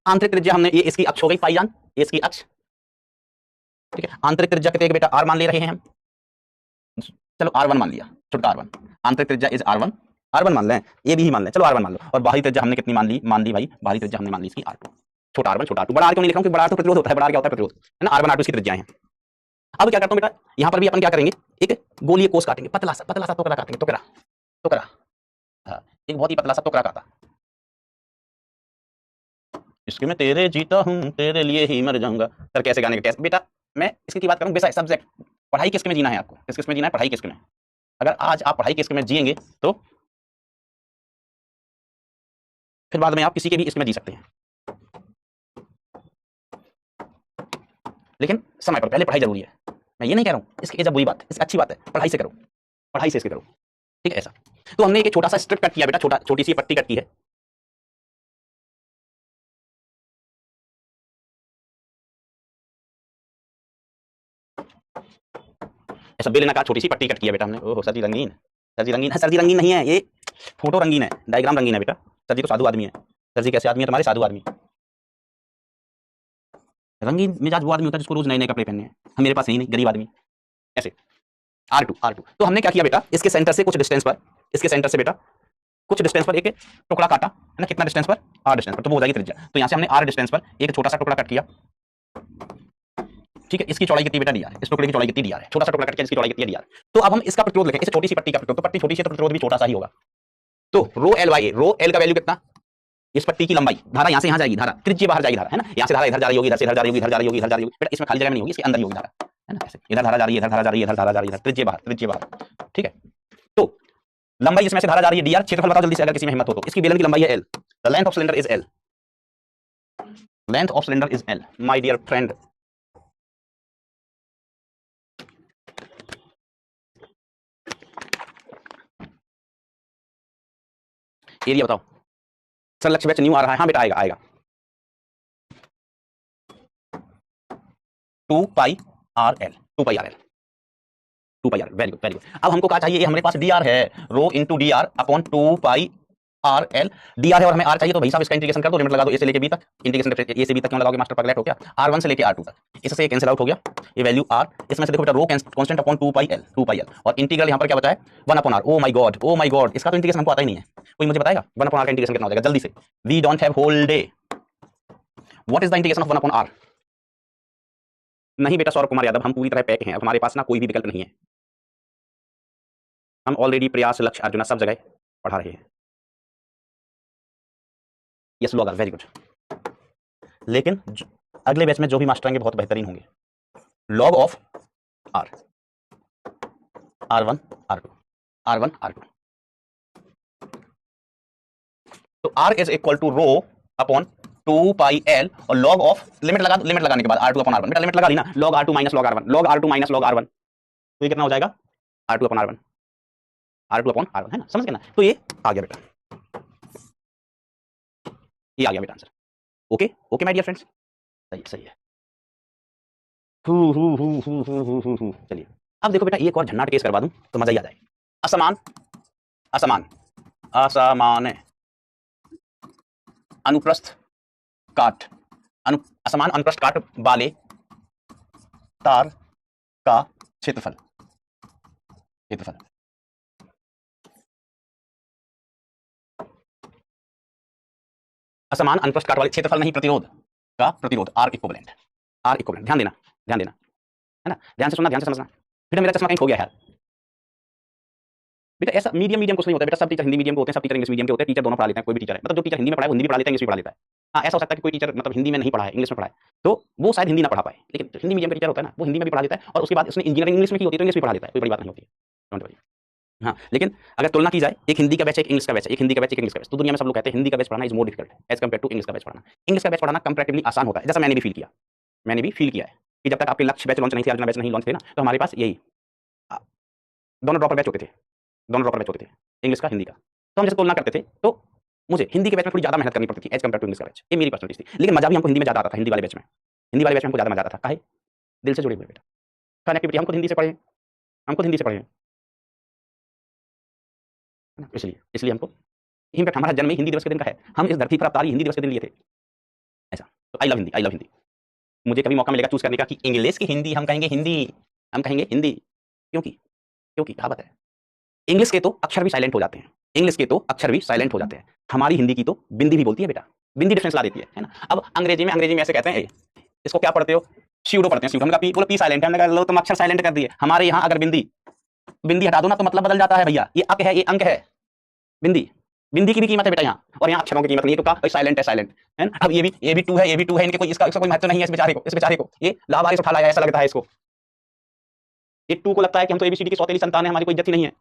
आंतरिक त्रिज्या हमने, ये इसकी अक्ष हो गई पाईजान, ये इसकी अक्ष, ठीक है। आंतरिक त्रिज्या कितने बेटा, आर मान ले रहे हैं हम, चलो R1 मान लिया, छोटा R1, आंतरिक त्रिज्या इज R1 मान लें, ये भी ही मान लें, चलो R1 मान लो। और बाहरी त्रिज्या हमने कितनी मान ली भाई, बाहरी त्रिज्या हमने मान ली इसकी R2, छोटा R1 छोटा R2, बड़ा R क्यों नहीं लिख रहा हूं, बड़ा R तो प्रतिरोध होता है, बड़ा R क्या होता है, प्रतिरोध, है ना। R1 R2 इसकी त्रिज्याएं हैं। अब क्या करता हूं बेटा, यहां पर भी अपन क्या करेंगे, एक गोलीय कोष काटेंगे, पतला सा टुकड़ा काटेंगे, टुकड़ा, हाँ, एक बहुत ही पतला सा टुकड़ा काटा, इसके मैं तेरे जीता हूं, तेरे लिए ही मर जाऊंगा, सर कैसे गाने का कैसे बेटा, मैं इसकी बात करूं बेसा सब्जेक्ट, पढ़ाई किसके में जीना है आपको, किसके में जीना है, पढ़ाई किसके में। अगर आज आप पढ़ाई किसके में जिएंगे, तो फिर बाद में आप किसी के भी इसमें जी सकते हैं, लेकिन समय पर पहले पढ़ाई जरूरी है। मैं ये नहीं कह रहा हूं इसकी जब बुरी बात, इसकी अच्छी बात है, पढ़ाई से करो, पढ़ाई से इसके करो, ठीक है। ऐसा तो हमने एक छोटा सा स्ट्रिप कट किया बेटा, छोटी सी पट्टी कट की है, ऐसा बेलनाकार छोटी सी पट्टी कट किया बेटा हमने। ओहो सर जी रंगीन, सर जी रंगीन नहीं है, ये फोटो रंगीन है, डायग्राम रंगीन है बेटा, सर जी तो साधु आदमी है। सर जी कैसे आदमी है तुम्हारे, साधु आदमी। रंगीन मिजाज वो आदमी होता है जिसको रोज नए नए कपड़े पहनने हैं, हम मेरे पास नहीं, गरीब आदमी। ऐसे R2 तो हमने क्या किया बेटा, इसके सेंटर से कुछ डिस्टेंस पर, इसके सेंटर से बेटा कुछ डिस्टेंस पर एक टुकड़ा काटा, है ना, कितना डिस्टेंस पर, R डिस्टेंस पर, तो वो हो जाएगी त्रिज्या। तो यहां से हमने R डिस्टेंस पर एक छोटा सा टुकड़ा कट किया, ठीक है। इसकी चौड़ाई कितनी बेटा DR है, इस टुकड़े की चौड़ाई कितनी DR है, छोटा सा टुकड़ा कट किया, इसकी चौड़ाई कितनी DR। तो अब हम इसका प्रतिरोध लिखें, इसे छोटी सी पट्टी का प्रतिरोध, तो पट्टी छोटी सी तो प्रतिरोध भी छोटा सा ही होगा। तो रो L का वैल्यू कितना, इस पट्टी की लंबाई, धारा यहां से यहां जाएगी, धारा त्रिज्या बाहर जाएगी, धारा है ना, यहां से धारा इधर जा रही होगी, इधर से इधर जा रही होगी, इधर जा रही होगी, इधर जा रही होगी, बेटा इसमें खाली जगह में नहीं होगी, इसके अंदर ही होगी धारा, है ना, ऐसे इधर धारा जा रही है, इधर धारा जा रही है, इधर धारा जा रही है, त्रिज्या बाहर, ठीक है। तो लंबाई इसमें से धारा जा रही है DR, क्षेत्रफल बताओ जल्दी से, अगर किसी में हिम्मत हो तो। इसकी बेलन की लंबाई है L, the length of cylinder is L, length of cylinder is L, my dear friend, area बताओ सर। लक्ष्य बैच न्यू आ रहा है, हाँ बेटा आएगा आएगा। 2 pi R L, 2 pi R L, 2 pi R, very good very good. अब हमको क्या चाहिए, ये हमारे पास डी आर है, rho into D R upon 2 pi R L. D R है और हमें आर चाहिए, तो भाई साहब इसका इंटीग्रेशन कर दो, लिमिट लगा दो ए से लेके बी तक। इंटीग्रेशन ए से बी तक क्यों लगाओगे मास्टर, पगलेट हो क्या? R1 से लेके R2 तक, इससे ये कैंसिल आउट हो गया, ये वैल्यू आर। इसमें से देखो बेटा rho constant upon 2 pi L, 2 pi L, और इंटीग्रल यहां पर क्या बचा है 1 upon R. Oh my god oh my god, इसका तो इंटीग्रेशन हमको आता ही नहीं है, कोई मुझे बताएगा 1 अपॉन आर का इंटीग्रेशन कितना हो जाएगा जल्दी से? We don't have whole day, what is the integration of 1 upon R? नहीं बेटा सौरभ कुमार यादव, हम पूरी तरह पैक हैं, हमारे पास ना कोई भी विकल्प नहीं है, हम ऑलरेडी प्रयास लक्ष्य अर्जुना सब जगह पढ़ा रहे हैं। Yes log are, very good. लेकिन अगले बैच में जो भी मास्टर आएंगे बहुत बेहतरीन होंगे। Log of are, R1 R2, R1 R2, तो R is equal to rho upon 2 pi L, और लॉग ऑफ लिमिट लगा, लिमिट लगाने के बाद R2 अपॉन R1, बेटा लिमिट लगा ली ना, log R2 minus log R1, log R2 minus log R1, तो ये कितना हो जाएगा R2 upon R1, R2 upon R1, है ना, समझ गए ना? तो ये आ गया बेटा, ये आ गया बेटा answer. Okay okay my dear friends, सही सही है। चलिए अब देखो बेटा, एक और झन्नाट केस करवा दूं तो मजा ही आ जाए। असमान असमान असमान अनुप्रस्थ काट, असमान अनुप्रस्थ काट वाले तार का क्षेत्रफल, क्षेत्रफल असमान अनुप्रस्थ काट वाले क्षेत्रफल नहीं, प्रतिरोध का प्रतिरोध, आर इक्विवेलेंट, आर इक्विवेलेंट। ध्यान देना ध्यान देना, है ना, ध्यान से सुनना ध्यान से समझना। बेटा मेरा चश्मा कहीं खो गया है बेटा, ऐसा मीडियम मीडियम कुछ नहीं होता बेटा, सब टीचर हिंदी मीडियम के होते हैं, सब टीचर इंग्लिश मीडियम के होते हैं, टीचर दोनों पढ़ा लेते हैं, कोई भी टीचर है, मतलब जो टीचर हिंदी में पढ़ाए वो हिंदी भी पढ़ा लेता है, इंग्लिश भी पढ़ा लेता है। हाँ ऐसा हो सकता है कि कोई टीचर मतलब हिंदी में नहीं पढ़ा है, इंग्लिश में पढ़ा है, तो वो शायद हिंदी ना पढ़ा पाए, लेकिन जो हिंदी मीडियम का टीचर होता है ना वो हिंदी में भी पढ़ा लेता है, और उसके बाद उसने इंजीनियरिंग इंग्लिश में की होती है तो इंग्लिश भी पढ़ा लेता है, कोई बड़ी बात नहीं होती है, डोंट वरी। हाँ लेकिन अगर तुलना की जाए, एक हिंदी का बैच है, एक इंग्लिश का बैच है, एक हिंदी का बैच एक इंग्लिश का बैच, तो दुनिया में सब लोग कहते हैं हिंदी का बैच पढ़ाना is more difficult as compare to English का बैच पढ़ाना। इंग्लिश का बैच पढ़ाना कंपैरेटिवली आसान होता है, जैसा मैंने भी फील किया, मैंने भी फील किया है कि जब तक आपके लक्ष्य बैच लॉन्च नहीं थे, अर्जुना बैच नहीं लॉन्च थे ना, तो हमारे पास यही दोनों ड्रॉपर बैच होते थे, दोनों ड्रॉपर बैच होते थे, इंग्लिश का हिंदी का। तो हम जैसे तुलना करते थे तो मुझे हिंदी के बैच में थोड़ी ज्यादा मेहनत करनी पड़ती थी एज कम्पेयर टू इंग्लिश का बैच, ये मेरी पर्सनल चीज थी, लेकिन मजा भी हमको हिंदी में ज्यादा आता था, हिंदी वाले बैच में, हिंदी वाले बैच में हमको ज्यादा मजा आता था, काहे? दिल से जुड़े हुए बेटा, कनेक्टिविटी, हमको हिंदी से पढ़े, हमको हिंदी से पढ़े, इसलिए इसलिए हमको इनफैक्ट हमारा जन्म ही हिंदी दिवस के दिन का है, हम इस धरती पर अवतार ही हिंदी दिवस के दिन लिए थे, ऐसा। तो I love Hindi, I love Hindi. मुझे कभी मौका मिलेगा चूज करने का कि इंग्लिश की हिंदी, हम कहेंगे हिंदी, हम कहेंगे हिंदी, क्योंकि क्योंकि कहावत है, इंग्लिश के तो अक्षर भी साइलेंट हो जाते हैं, इंग्लिश के तो अक्षर भी साइलेंट हो जाते हैं, हमारी हिंदी की तो बिंदी भी बोलती है बेटा, बिंदी डिफरेंस ला देती है ना। अब अंग्रेजी में ऐसे कहते हैं, इसको क्या पढ़ते हो, स्यूडो पढ़ते हैं, स्यूडो, हमने कहा पी, बोलो पी साइलेंट है, हमने कहा लो तुम अक्षर साइलेंट कर दिए। हमारे यहाँ अगर बिंदी बिंदी हटा दो ना तो मतलब बदल जाता है भैया, ये अक है, ये अंक है, बिंदी, बिंदी की भी कीमत है बेटा यहाँ, और यहाँ अक्षरों की कीमत नहीं है, तो कहा साइलेंट है ना। अब ये भी टू है, ये भी टू है, इनके कोई इसका कोई महत्व नहीं है, इस बेचारे को ये लावारिस उठा लाया, ऐसा लगता है इसको, ये टू को लगता है कि हम तो एबीसीडी की सौतेली संतान है, हमारी कोई इज्जत ही नहीं है।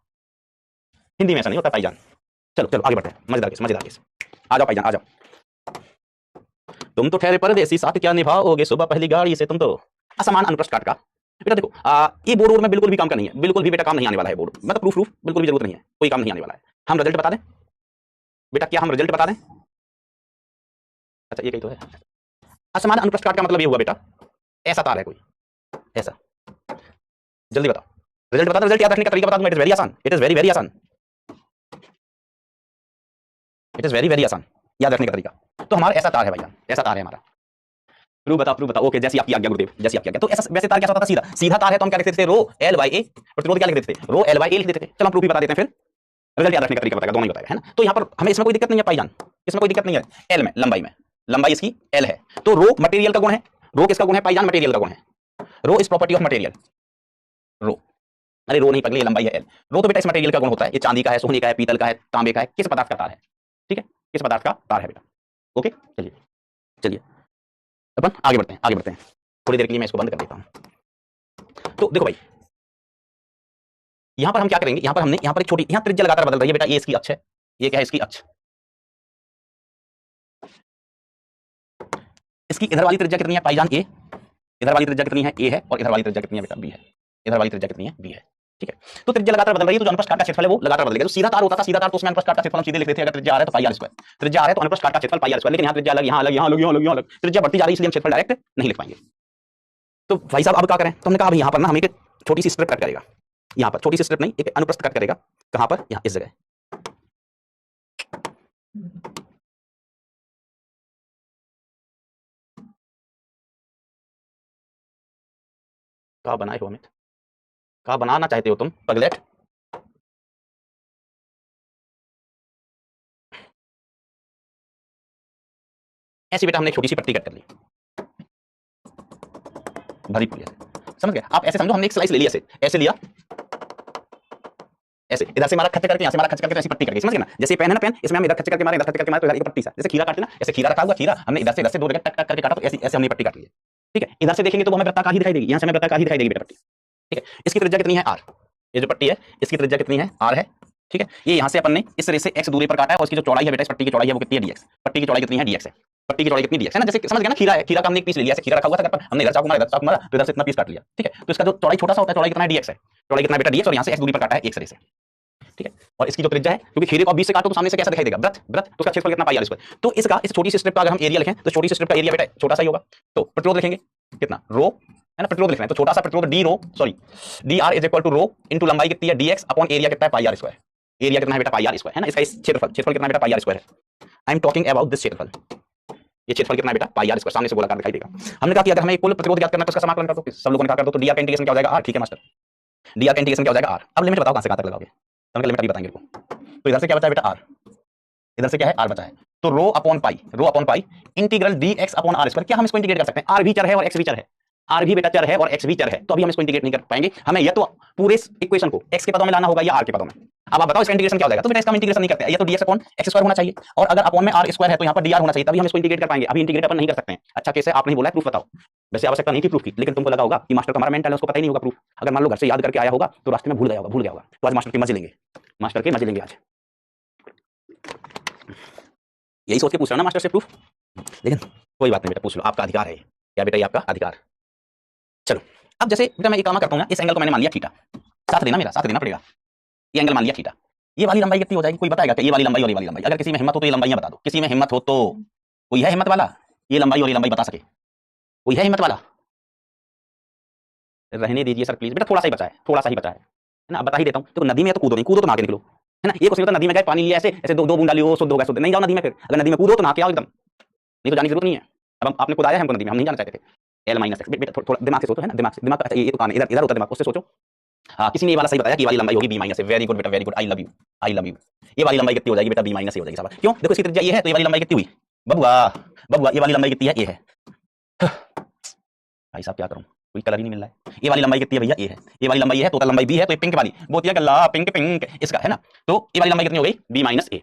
हिंदी में ऐसा नहीं होता भाईजान। चलो चलो आगे बढ़ते हैं, मजेदार केस, मजेदार केस। आ जाओ भाईजान आ जाओ। तुम तो ठहरे परदेसी, साथ क्या निभाओगे सुबह पहली गाड़ी से तुम तो। असमान अनुप्रस्थ काट का बेटा देखो, ये बोर्ड में बिल्कुल भी काम का नहीं है, बिल्कुल भी बेटा काम नहीं आने वाला है बोर्ड, मतलब प्रूफ बिल्कुल भी जरूरत नहीं है, कोई काम नहीं आने वाला है। हम रिजल्ट बता दें बेटा, क्या हम रिजल्ट बता दें? अच्छा ये कहीं तो है। असमान अनुप्रस्थ काट का मतलब ये हुआ बेटा, ऐसा तार है कोई ऐसा, जल्दी बताओ रिजल्ट बता दो, रिजल्ट याद रखने का तरीका बता दूं, इट इज वेरी आसान, इट इज वेरी वेरी आसान, इट इज वेरी वेरी आसान याद रखने का तरीका। तो हमारा ऐसा तार है भैया, ऐसा तार है हमारा, प्रूफ बताओ, ओके, जैसी आपकी आज्ञा गुरुदेव, जैसी आपकी आज्ञा। तो ऐसा वैसे तार क्या होता था, सीधा सीधा तार है तो हम क्या लिखते थे, रो एल बाई ए, प्रतिरोध क्या लिख देते थे, रो एल बाई ए लिख देते थे। चलो हम प्रूफ भी बता देते हैं, फिर रिजल्ट याद रखने का तरीका बताएगा, दोनों ही बताएगा, है ना। तो यहाँ पर हमें इसमें कोई दिक्कत नहीं है भाईजान, इसमें कोई दिक्कत नहीं है, एल में लंबाई इसकी एल है, तो रो मटेरियल का गुण है, रो किसका गुण है भाईजान, मटेरियल का गुण है, रो इज प्रॉपर्टी ऑफ मटेरियल, रो, अरे रो नहीं पगली, लंबाई है एल, रो तो बेटा इस मटेरियल का गुण होता है, ये चांदी का है, सोने का है, पीतल का है, तांबे का है, किस पदार्थ का तार है, ठीक है, किस पदार्थ का तार है बेटा। ओके चलिए चलिए अपन आगे बढ़ते हैं, थोड़ी देर के लिए मैं इसको बंद कर देता हूं। तो देखो भाई यहां पर हम क्या करेंगे, यहां पर एक छोटी, यहां त्रिज्या लगातार बदल रही है बेटा, ये इसकी अक्ष है, ये क्या है इसकी अक्ष, इसकी इधर वाली त्रिज्या कितनी है भाईजान, ए, इधर वाली त्रिज्या कितनी है, ए है, और इधर वाली त्रिज्या कितनी है बेटा, बी है, इधर वाली त्रिज्या कितनी है, बी है, ठीक है। तो त्रिज्या लगातार बदल रही है, तो जो अनुप्रस्थ काट का क्षेत्रफल है वो लगातार बदलेगा। जो सीधा तार होता था, सीधा तार तो उसमें अनुप्रस्थ काट का क्षेत्रफल हम सीधे लिख देते थे, अगर त्रिज्या आ है तो पाई आर स्क्वायर, त्रिज्या आ है तो अनुप्रस्थ काट का क्षेत्रफल पाई आर स्क्वायर, लेकिन यहाँ त्रिज्या अलग, यहाँ अलग, यहाँ अलग, यहाँ अलग, यहाँ अलग, त्रिज्या बढ़ती जा रही है, इसलिए हम क्षेत्रफल डायरेक्ट नहीं लिख पाएंगे। तो भाई साहब अब क्या करें, तो हमने कहा यहाँ पर ना हमें एक छोटी सी स्ट्रिप कट करेगा, यहाँ पर छोटी सी स्ट्रिप नहीं, एक अनुप्रस्थ कट करेगा, कहां पर, यहाँ इस जगह। कहा बनाए हो अमित, कहा बनाना चाहते हो तुम पगलेट? ऐसी बेटा हमने छोटी सी पट्टी कट कर ली, भरी पूरी ऐसे, समझ गए आप? ऐसे समझो हमने एक स्लाइस ले लिया, ऐसे ऐसे लिया, ऐसे इधर से मारा खच्चे करके, यहाँ से मारा खच्चे करके, ऐसी पट्टी करके, समझ गए ना? जैसे पेन है ना, पेन, इसमें हम इधर खच्चे करके मारे, इधर खच्चे करके मारे, तो एक पट्टी सा, जैसे खीरा काटते ना, ऐसे खीरा रखा हुआ, खीरा हमने इधर से दो जगह टक टक करके काटा, तो ऐसे ऐसे हमने पट्टी काट ली है, ठीक है। इधर से देखेंगे तो हमें वृत्ताकार ही दिखाई देगी, यहाँ से हमें वृत्ताकार ही दिखाई देगी बेटा पट्टी, ठीक है। इसकी त्रिज्या कितनी है, आर, ये जो पट्टी है इसकी त्रिज्या कितनी है, आर है, ठीक है। ये यहाँ से अपन ने इस तरह से x दूरी पर काटा है, और इसकी जो चौड़ाई है बेटा, इस पट्टी की चौड़ाई है वो कितनी है, dx, पट्टी की चौड़ाई कितनी है, dx है, पट्टी की चौड़ाई कितनी dx है ना, जैसे समझ गया ना, खीरा है, खीरा का हमने एक पीस ले लिया, ऐसे खीरा रखा हुआ था, हमने इधर चाकू मारा, इधर चाकू मारा, तो इधर से इतना पीस काट लिया, ठीक है। तो इसका जो चौड़ाई छोटा सा होता है, चौड़ाई कितना है, dx है, चौड़ाई कितना बेटा, dx, और यहाँ से x दूरी पर काटा है एक तरह से, ठीक है। और इसकी जो त्रिज्या है, क्योंकि खीरे को आप 20 से काटो तो सामने से कैसा दिखाई देगा, वृत्त, वृत्त, तो उसका क्षेत्रफल कितना पाई आर स्क्वायर। तो इसका इस छोटी सी स्ट्रिप का अगर हम एरिया लिखें, तो छोटी सी स्ट्रिप का एरिया बेटा छोटा सा ही होगा, तो प्रतिरोध लिखेंगे कितना, रो है ना, प्रतिरोध लिख रहे हैं, तो छोटा सा प्रतिरोध D rho, sorry D R is equal to rho into लंबाई कितनी है, dx अपॉन एरिया कितना है, पाई आर स्क्वायर, एरिया कितना है बेटा, पाई आर स्क्वायर है ना, इसका क्षेत्रफल, क्षेत्रफल कितना बेटा, पाई आर स्क्वायर है। I am talking about this क्षेत्रफल, ये क्षेत्रफल कितना बेटा, पाई आर स्क्वायर, सामने से गोलाकार दिखाई देगा। हमने कहा कि अगर हमें कुल प्रतिरोध ज्ञात करना है तो इसका समाकलन कर दो, सब लोगों ने कहा कर दो, तो dr का इंटीग्रेशन क्या हो जाएगा, r, ठीक है मास्टर, dr का इंटीग्रेशन क्या हो जाएगा, r। अब लिमिट बताओ कहां से कहां तक लगाओगे, तो लिमिट अभी बताएंगे को। तो इधर से क्या बचा है बेटा, r, इधर से क्या है, r बचा है, तो rho upon pi integral dx upon r square. क्या हम इसको इंटीग्रेट कर सकते हैं, r भी चर है और x भी चर है, r भी बेटा चर है और x भी चर है, तो अभी हम इसको इंटीग्रेट नहीं कर पाएंगे, हमें या तो पूरे इक्वेशन को x के पदों में लाना होगा या r के पदों में। अब आप बताओ इसका इंटीग्रेशन क्या हो जाएगा, तो बेटा इसका हम इंटीग्रेशन नहीं करते, या तो dx अपॉन x स्क्वायर होना चाहिए, और अगर अपॉन में r स्क्वायर है तो यहाँ पर dr होना चाहिए, तभी हम इसको इंटीग्रेट कर पाएंगे। अभी इंटीग्रेट अपन नहीं कर सकते हैं। अच्छा कैसे, आपने ही बोला है प्रूफ बताओ, वैसे आवश्यकता नहीं थी प्रूफ की, लेकिन तुमको लगा होगा कि मास्टर का हमारा मेंटल है, उसको पता ही नहीं होगा प्रूफ। अगर मान लो घर से याद करके आया होगा तो रास्ते में भूल गया होगा, तो आज मास्टर के मजे लेंगे, मास्टर के मजे लेंगे आज, यही सोच के पूछ रहा ना मास्टर से प्रूफ, लेकिन कोई बात नहीं बेटा, पूछ लो, आपका अधिकार है, क्या बेटा ये आपका अधिकार। चलो अब जैसे बेटा मैं एक काम करता हूँ ना, इस एंगल को मैंने मान लिया थीटा, साथ देना, मेरा साथ देना पड़ेगा, ये एंगल मान लिया थीटा, ये वाली लंबाई कितनी हो जाएगी, कोई बताएगा कि ये वाली लंबाई और ये वाली लंबाई, अगर किसी में हिम्मत हो तो ये लंबाइयां बता दो, किसी में हिम्मत हो तो, कोई है हिम्मत वाला, ये लंबाई और ये लंबाई बता सके, कोई है हिम्मत वाला? रहने दीजिए सर प्लीज, बेटा थोड़ा सा ही बचा है, थोड़ा सा ही बचा है ना, अब बता ही देता हूँ। तो नदी में तो कूदो नहीं, कूदो तो नहा के निकलो, है ना। ये क्वेश्चन होता, नदी में गए पानी लिया, ऐसे ऐसे दो बूंद डाली, वो शुद्ध होगा, शुद्ध नहीं, जाओ नदी में, फिर अगर नदी में कूदो तो नहा के आओ एकदम, नहीं तो जाने की जरूरत नहीं है। अब आपने खुद आया है हमको नदी में, हम नहीं जाना चाहते थे, एल माइनस एक्स, बेटा थोड़ा दिमाग से सोचो, है ना, दिमाग अच्छा, ये तो कान इधर इधर होता है दिमाग, उससे सोचो। हाँ किसी ने ये वाला सही बताया कि वाली लंबाई होगी बी माइनस, वेरी गुड बेटा, very good, I love you. ये वाली लंबाई कितनी हो जाएगी बेटा, बी माइनस हो जाएगी, साहब क्यों, देखो इसकी त्रिज्या ये है, तो ये वाली लंबाई कितनी हुई बबुआ, ये वाली लंबाई कितनी है, ये है। भाई साहब क्या करूं, कोई कलर ही नहीं मिल रहा है। ये वाली लंबाई कितनी है भैया, ये है, ये वाली लंबाई है, टोटल लंबाई बी है, तो ये पिंक वाली बोतिया गल्ला पिंक पिंक इसका है ना, तो ये वाली लंबाई कितनी हो गई, बी माइनस ए।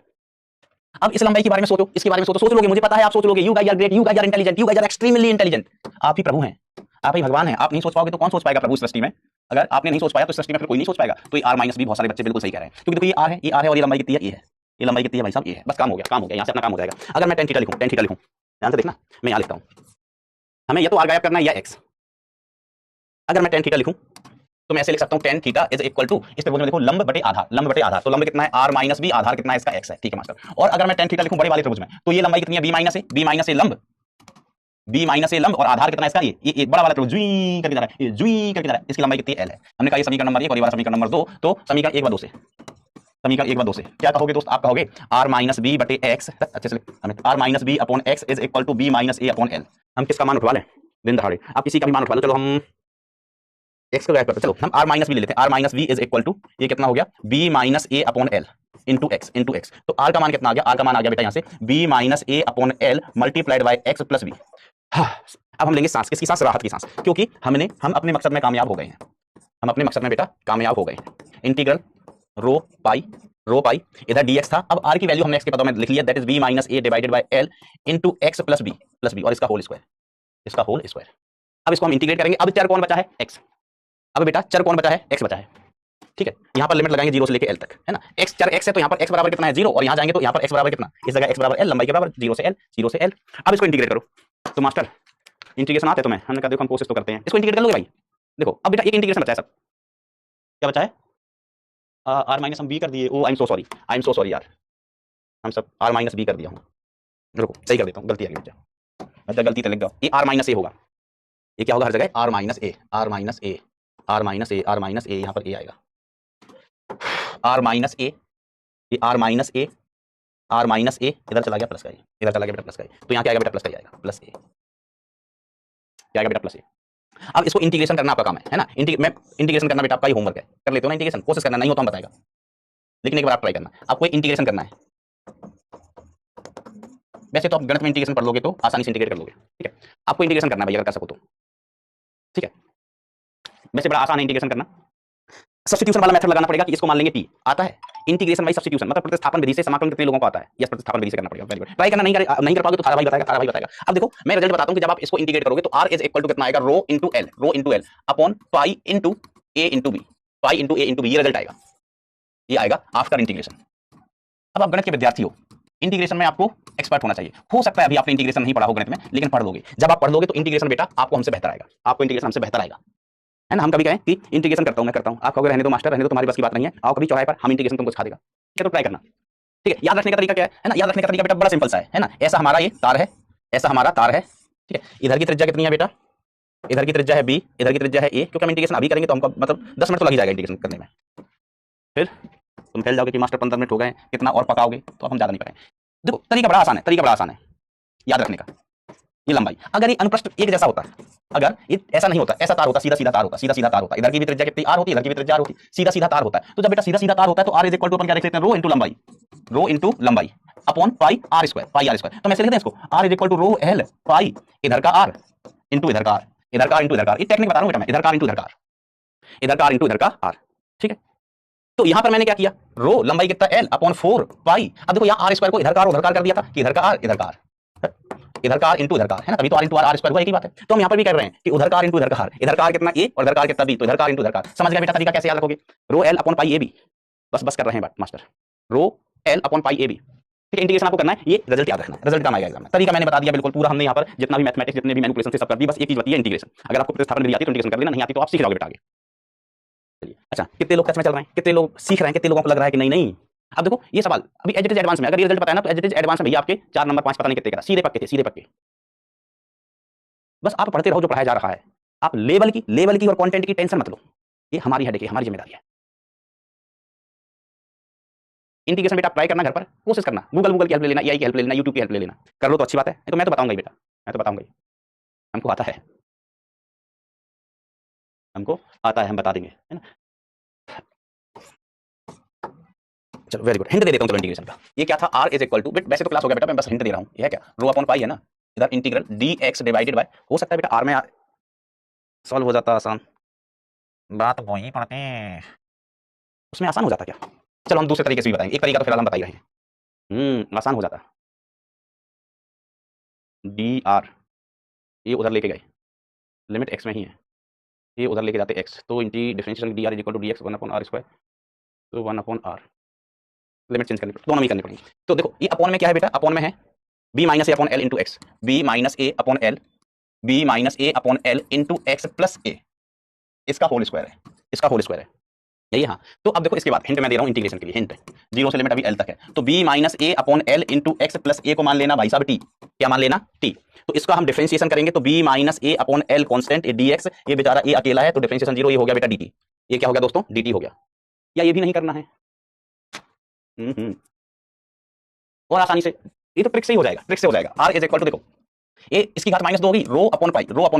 अब इस लंबाई के बारे में सोचो, इसके बारे में सोच लोगे, मुझे पता है आप सोच लोगे, you guys are great, you guys are intelligent, you guys are extremely intelligent, आप ही प्रभु हैं, आप ही भगवान हैं, आप नहीं सोच पाओगे तो कौन सोच पाएगा प्रभु सृष्टि में। अगर आपने नहीं सोच पाया तो सृष्टि में फिर कोई नहीं सोच पाएगा। तो ये आर माइनस बी, बहुत सारे बच्चे बिल्कुल सही कह रहे हैं, क्योंकि देखो ये आर है और ये लंबाई कितनी है, ये है, ये लंबाई कितनी है भाई साहब, ये है, बस काम हो गया, यहाँ से अपना काम हो जाएगा। अगर मैं tan थीटा लिखूं, ध्यान से देखना, मैं यहाँ लिखता हूँ, हमें या तो आर गायब करना है या एक्स। अगर मैं tan थीटा लिखूं तो मैं ऐसे लिख सकता हूं, tan theta is equal to, इस त्रिभुज में देखो लंब बटे आधार, तो लंब कितना है r माइनस बी, आधार कितना है इसका x है, ठीक है मास्टर। और अगर मैं tan थीटा लिखूं बड़े वाले त्रिभुज में, तो ये लंबाई कितनी है, b माइनस ए लंब, और आधार कितना है इसका, ये बड़ा वाला त्रिभुज जुई करके जा रहा है, ये जुई करके जा रहा है, इसकी लंबाई कितनी है, l है। हमने कहा ये समीकरण नंबर 1 और ये वाला समीकरण नंबर 2, तो समीकरण 1 व 2 से, समीकरण 1 व 2 से क्या कहोगे दोस्त, आप कहोगे r माइनस बी बटे एक्स, अच्छे से हमें r minus B upon X is equal to B minus A upon L. हम किसका मान उठवा लें, दिन दहाड़े आप किसी का भी मान उठवा लो, चलो हम x को गायब करते, चलो हम r माइनस बी ले लेते हैं, r minus B is equal to, ये कितना हो गया, b minus A upon L into X, तो r का मान कितना आ गया, r का मान आ गया बेटा यहाँ से b minus A upon L multiplied by x plus B. अब हम लेंगे सांस, किसकी सांस, राहत की सांस, क्योंकि हम अपने मकसद में कामयाब हो गए हैं, हम अपने मकसद में बेटा कामयाब हो गए। इंटीग्रल रो पाई इधर dx था, अब r की वैल्यू हमने x के पदों में लिख लिया, that is b minus A divided by l into X plus B और इसका होल स्क्वायर, अब इसको हम इंटीग्रेट करेंगे। अब चर कौन बचा है, x, अब बेटा चर कौन बचा है, x बचा है, ठीक है। यहाँ पर लिमिट लगाएंगे 0 से लेके l तक, है ना, x चर x है तो यहाँ पर x बराबर कितना है 0, और यहाँ जाएंगे तो यहाँ पर x बराबर कितना, इस जगह x बराबर l, लंबाई के बराबर 0 से l। अब इसको इंटीग्रेट करो, तो मास्टर इंटीग्रेशन आते तुम्हें, हमने कहा देखो हम कोशिश तो करते हैं, इसको इंटीग्रेट कर लोगे भाई। देखो अब बेटा एक इंटीग्रेशन बचा है, सब क्या बचा है, आर माइनस हम बी कर दिए। ओ आई एम सो सॉरी यार, हम सब आर माइनस बी कर दिया हूँ। रुको सही कर देता हूँ, गलती आ गई मुझे, अच्छा गलती तो लिख दो। ये आर माइनस ए होगा, ये क्या होगा हर जगह R minus A, R minus A, R minus A, R minus A, यहाँ पर ए आएगा, आर माइनस ए, ये R minus A, R minus A, इधर चला गया प्लस का ए, इधर चला गया बेटा प्लस का ए, तो यहाँ क्या आएगा बेटा प्लस का ए आएगा, प्लस ए क्या आएगा बेटा प्लस ए। अब इसको इंटीग्रेशन करना आपका काम है ना, मैं इंटीग्रेशन करना बेटा आपका ही होमवर्क है, कर लेते हो ना इंटीग्रेशन, कोशिश करना, नहीं हो तो हम बताएगा, लेकिन एक बार आप ट्राई करना, आपको इंटीग्रेशन करना है। वैसे तो आप गणित में इंटीग्रेशन पढ़ लोगे तो आसानी से इंटीग्रेट कर लोगे, ठीक है, आपको इंटीग्रेशन करना है भाई अगर कर सको तो, ठीक है, वैसे बड़ा आसान है इंटीग्रेशन करना। सब्स्टिट्यूशन वाला मेथड लगाना पड़ेगा कि इसको मान लेंगे टी, आता है इंटीग्रेशन बाय सब्स्टिट्यूशन, मतलब प्रतिस्थापन विधि से समाकलन कितने लोगों को आता है, यस प्रतिस्थापन विधि से करना पड़ेगा। वेरी गुड, ट्राई करना, नहीं कर पाओगे तो थारा भाई बताएगा। अब देखो मैं रिजल्ट बताता हूं कि जब आप इसको इंटीग्रेट करोगे तो r इज इक्वल टू कितना आएगा, rho into L upon pi into a into B, pi into a into B, ये रिजल्ट आएगा, ये आएगा आफ्टर इंटीग्रेशन। अब आप गणित के विद्यार्थी हो, इंटीग्रेशन में आपको एक्सपर्ट होना चाहिए, हो सकता है अभी आपने इंटीग्रेशन नहीं पढ़ा हो गणित में, लेकिन पढ़ लोगे, जब आप पढ़ लोगे तो इंटीग्रेशन बेटा आपको हमसे बेहतर आएगा, आपको इंटीग्रेशन हमसे बेहतर आएगा, है ना। हम कभी कहें कि इंटीग्रेशन करता हूं मैं करता हूं, आप कहोगे रहने दो मास्टर, रहने दो, तुम्हारी बस की बात नहीं है, आओ कभी चौराहे पर, हम इंटीग्रेशन तुमको सिखा देगा, तो ट्राई करना, ठीक है। याद रखने का तरीका क्या है ना, याद रखने का तरीका बेटा बड़ा सिंपल सा है ना, ऐसा हमारा ये तार है, ऐसा हमारा तार है, ठीक है, इधर की त्रिज्या कितनी है बेटा, इधर की त्रिज्या है b, इधर की त्रिज्या है a, क्योंकि हम इंटीग्रेशन अभी करेंगे तो हमको मतलब 10 मिनट तो लग ही जाएगा इंटीग्रेशन करने में, फिर तुम फैल जाओगे कि मास्टर 15 मिनट हो गए, कितना और पकाओगे, तो अब हम ज्यादा नहीं पकाएंगे। देखो तरीका बड़ा आसान है, तरीका बड़ा आसान है याद रखने का। ये लंबाई अगर ये अनुप्रस्थ एक जैसा होता है, अगर ये ऐसा नहीं होता, ऐसा तार होता, सीधा सीधा तार होता, सीधा सीधा तार होता, इधर की भी त्रिज्या कितनी r होती है, इधर की भी त्रिज्या r होती, सीधा सीधा तार होता है, तो जब बेटा सीधा सीधा तार होता है तो r इज इक्वल टू अपन क्या लिख लेते हैं, रो इनटू लंबाई, रो इनटू लंबाई upon pi r square, pi r square, तो मैं ऐसे लिख दें इसको, r is equal to rho l pi इधर का r इनटू इधर का r, इधर का r इनटू इधर का r, ये टेक्निक बता रहा हूं बेटा मैं, इधर का r इनटू इधर का r, इधर का r इनटू इधर का r, ठीक है। तो यहां पर मैंने क्या किया, रो लंबाई कितना l अपॉन 4 पाई, अब देखो यहां r स्क्वायर को इधर का r उधर का r कर दिया था कि इधर का r इधर का r, इधर का r इनटू इधर का r है ना, तभी तो r इनटू r स्क्वायर हुआ, एक ही बात है। तो हम यहां पर भी कर रहे हैं कि उधर का r इनटू इधर का r, इधर का r कितना a और इधर का r कितना b, तो इधर का r इनटू इधर का r, समझ गए बेटा तरीका कैसे याद रखोगे, रो l अपॉन पाई ab, बस कर रहे हैं बात मास्टर, रो l अपॉन पाई ab, ठीक है। इंटीग्रेशन आपको करना है, ये रिजल्ट याद रखना, रिजल्ट काम आएगा एग्जाम में, तरीका मैंने बता दिया बिल्कुल पूरा, हमने यहां पर जितना भी मैथमेटिक्स जितने भी मैनिपुलेशन थे सब कर दी, बस एक चीज बची है इंटीग्रेशन, अगर आपको प्रतिस्थापन विधि आती तो इंटीग्रेशन कर लेना, नहीं आती तो आप सीख जाओगे बेटा आगे। चलिए अच्छा, कितने लोग टच में चल रहे हैं, कितने लोग सीख रहे हैं, कितने लोगों को लग रहा है कि नहीं नहीं। अब देखो ये सवाल अभी एज इट इज एडवांस में, अगर ये रिजल्ट पता है ना तो एज इट इज एडवांस में भैया आपके 4 नंबर 5 पता नहीं कितने का, सीधे पक्के थे, सीधे पक्के, बस आप पढ़ते रहो जो पढ़ाया जा रहा है, आप लेवल की और कंटेंट की टेंशन मत लो, ये हमारी हेडेक है, हमारी जिम्मेदारी है। इंटीग्रेशन बेटा ट्राई करना घर पर, कोशिश करना, गूगल की हेल्प ले लेना, एआई की हेल्प ले लेना, यूट्यूब की हेल्प ले लेना, कर लो तो अच्छी बात है, तो मैं तो बताऊंगा ही बेटा, मैं तो बताऊंगा ही, हमको आता है, हमको आता है, हम बता देंगे, है ना। चलो वेरी गुड, हिंट दे देता हूं चलो इंटीग्रेशन का, ये क्या था, r इज इक्वल टू, वैसे तो क्लास हो गया बेटा, मैं बस हिंट दे रहा हूं, ये है क्या, रो अपॉन पाई है ना, इधर इंटीग्रल dx डिवाइडेड बाय, हो सकता है बेटा r में सॉल्व हो जाता आसान, बात वही पढ़ते हैं, उसमें आसान हो जाता क्या, चलो हम दूसरे तरीके से भी बताएंगे, एक तरीका तो फिलहाल हम बता ही रहे हैं, आसान हो जाता, dr ये उधर लेके गए, लिमिट x में ही है, ये उधर लेके जाते x, तो इंटी differential dr is equal to dx 1 upon r square, तो 1 अपॉन r, लिमिट चेंज करनी पड़ेगी, दोनों में करनी पड़ेगी। तो देखो ये अपॉन में क्या है बेटा, अपॉन में है b minus A upon L into X, B minus A upon L, B minus A upon L into X plus A, इसका होल स्क्वायर है, इसका होल स्क्वायर है यही। हाँ तो अब देखो इसके बाद हिंट मैं दे रहा हूँ इंटीग्रेशन के लिए, हिंट 0 से लिमिट अभी l तक है, तो b minus A upon L into X plus A को मान लेना भाई साहब t, क्या मान लेना t, तो इसका हम डिफरेंशिएशन करेंगे तो b minus A upon L constant dx, ये बेचारा a अकेला है तो डिफरेंशिएशन 0, ये हो गया बेटा dt, ये क्या हो गया दोस्तों dt हो गया, या ये भी नहीं करना है, और आसानी से ये तो ट्रिक से ही हो जाएगा, ट्रिक से हो जाएगा, r इज इक्वल टू देखो ए इसकी घात -2 होगी, रो अपॉन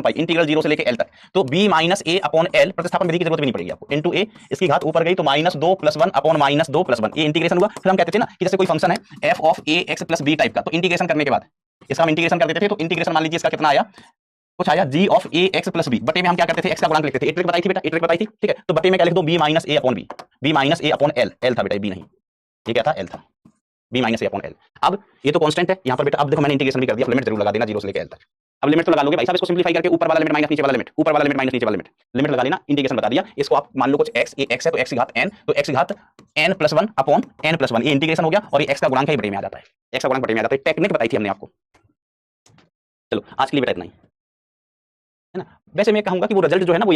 पाई इंटीग्रल 0 से लेके l तक, तो b minus A upon L, प्रतिस्थापन विधि की जरूरत भी नहीं पड़ेगी आपको, इनटू a, इसकी घात ऊपर गई तो -2 + 1 अपॉन -2 + 1, ये इंटीग्रेशन हुआ। फिर हम कहते थे ना कि जैसे कोई फंक्शन है f of a x + b type का, तो इंटीग्रेशन करने के बाद इसका हम इंटीग्रेशन कर देते थे, तो इंटीग्रेशन मान लीजिए इसका कितना आया, कुछ आया g of a x + b, बटे में हम क्या करते थे x का गुणांक लिखते थे, ट्रिक बताई थी बेटा, ट्रिक बताई थी, ठीक है, तो बटे में क्या लिख दो b minus a upon b, b minus a upon l, l था बेटा b नहीं, ये क्या था l था, b minus a upon l। अब ये तो कांस्टेंट है यहाँ पर बेटा, अब देखो मैंने इंटीग्रेशन भी कर दिया, लिमिट जरूर लगा देना 0 से लेके l तक, अब लिमिट तो लगा लोगे भाई साहब, इसको सिंपलीफाई करके ऊपर वाला लिमिट माइनस नीचे वाला लिमिट, ऊपर वाला लिमिट माइनस नीचे वाला लिमिट, लिमिट लगा लेना, इंटीग्रेशन बता दिया, इसको आप मान लो कुछ x, ये x है तो x की घात n, तो x की घात n + 1 अपॉन n + 1, ये इंटीग्रेशन हो गया, और ये x का गुणांक है बटे में आ जाता है, x का गुणांक बटे में आ जाता है, टेक्निक बताई थी हमने आपको। चलो आज के लिए बेटा इतना ही, है ना। वैसे मैं कहूंगा कि वो रिजल्ट जो है ना वो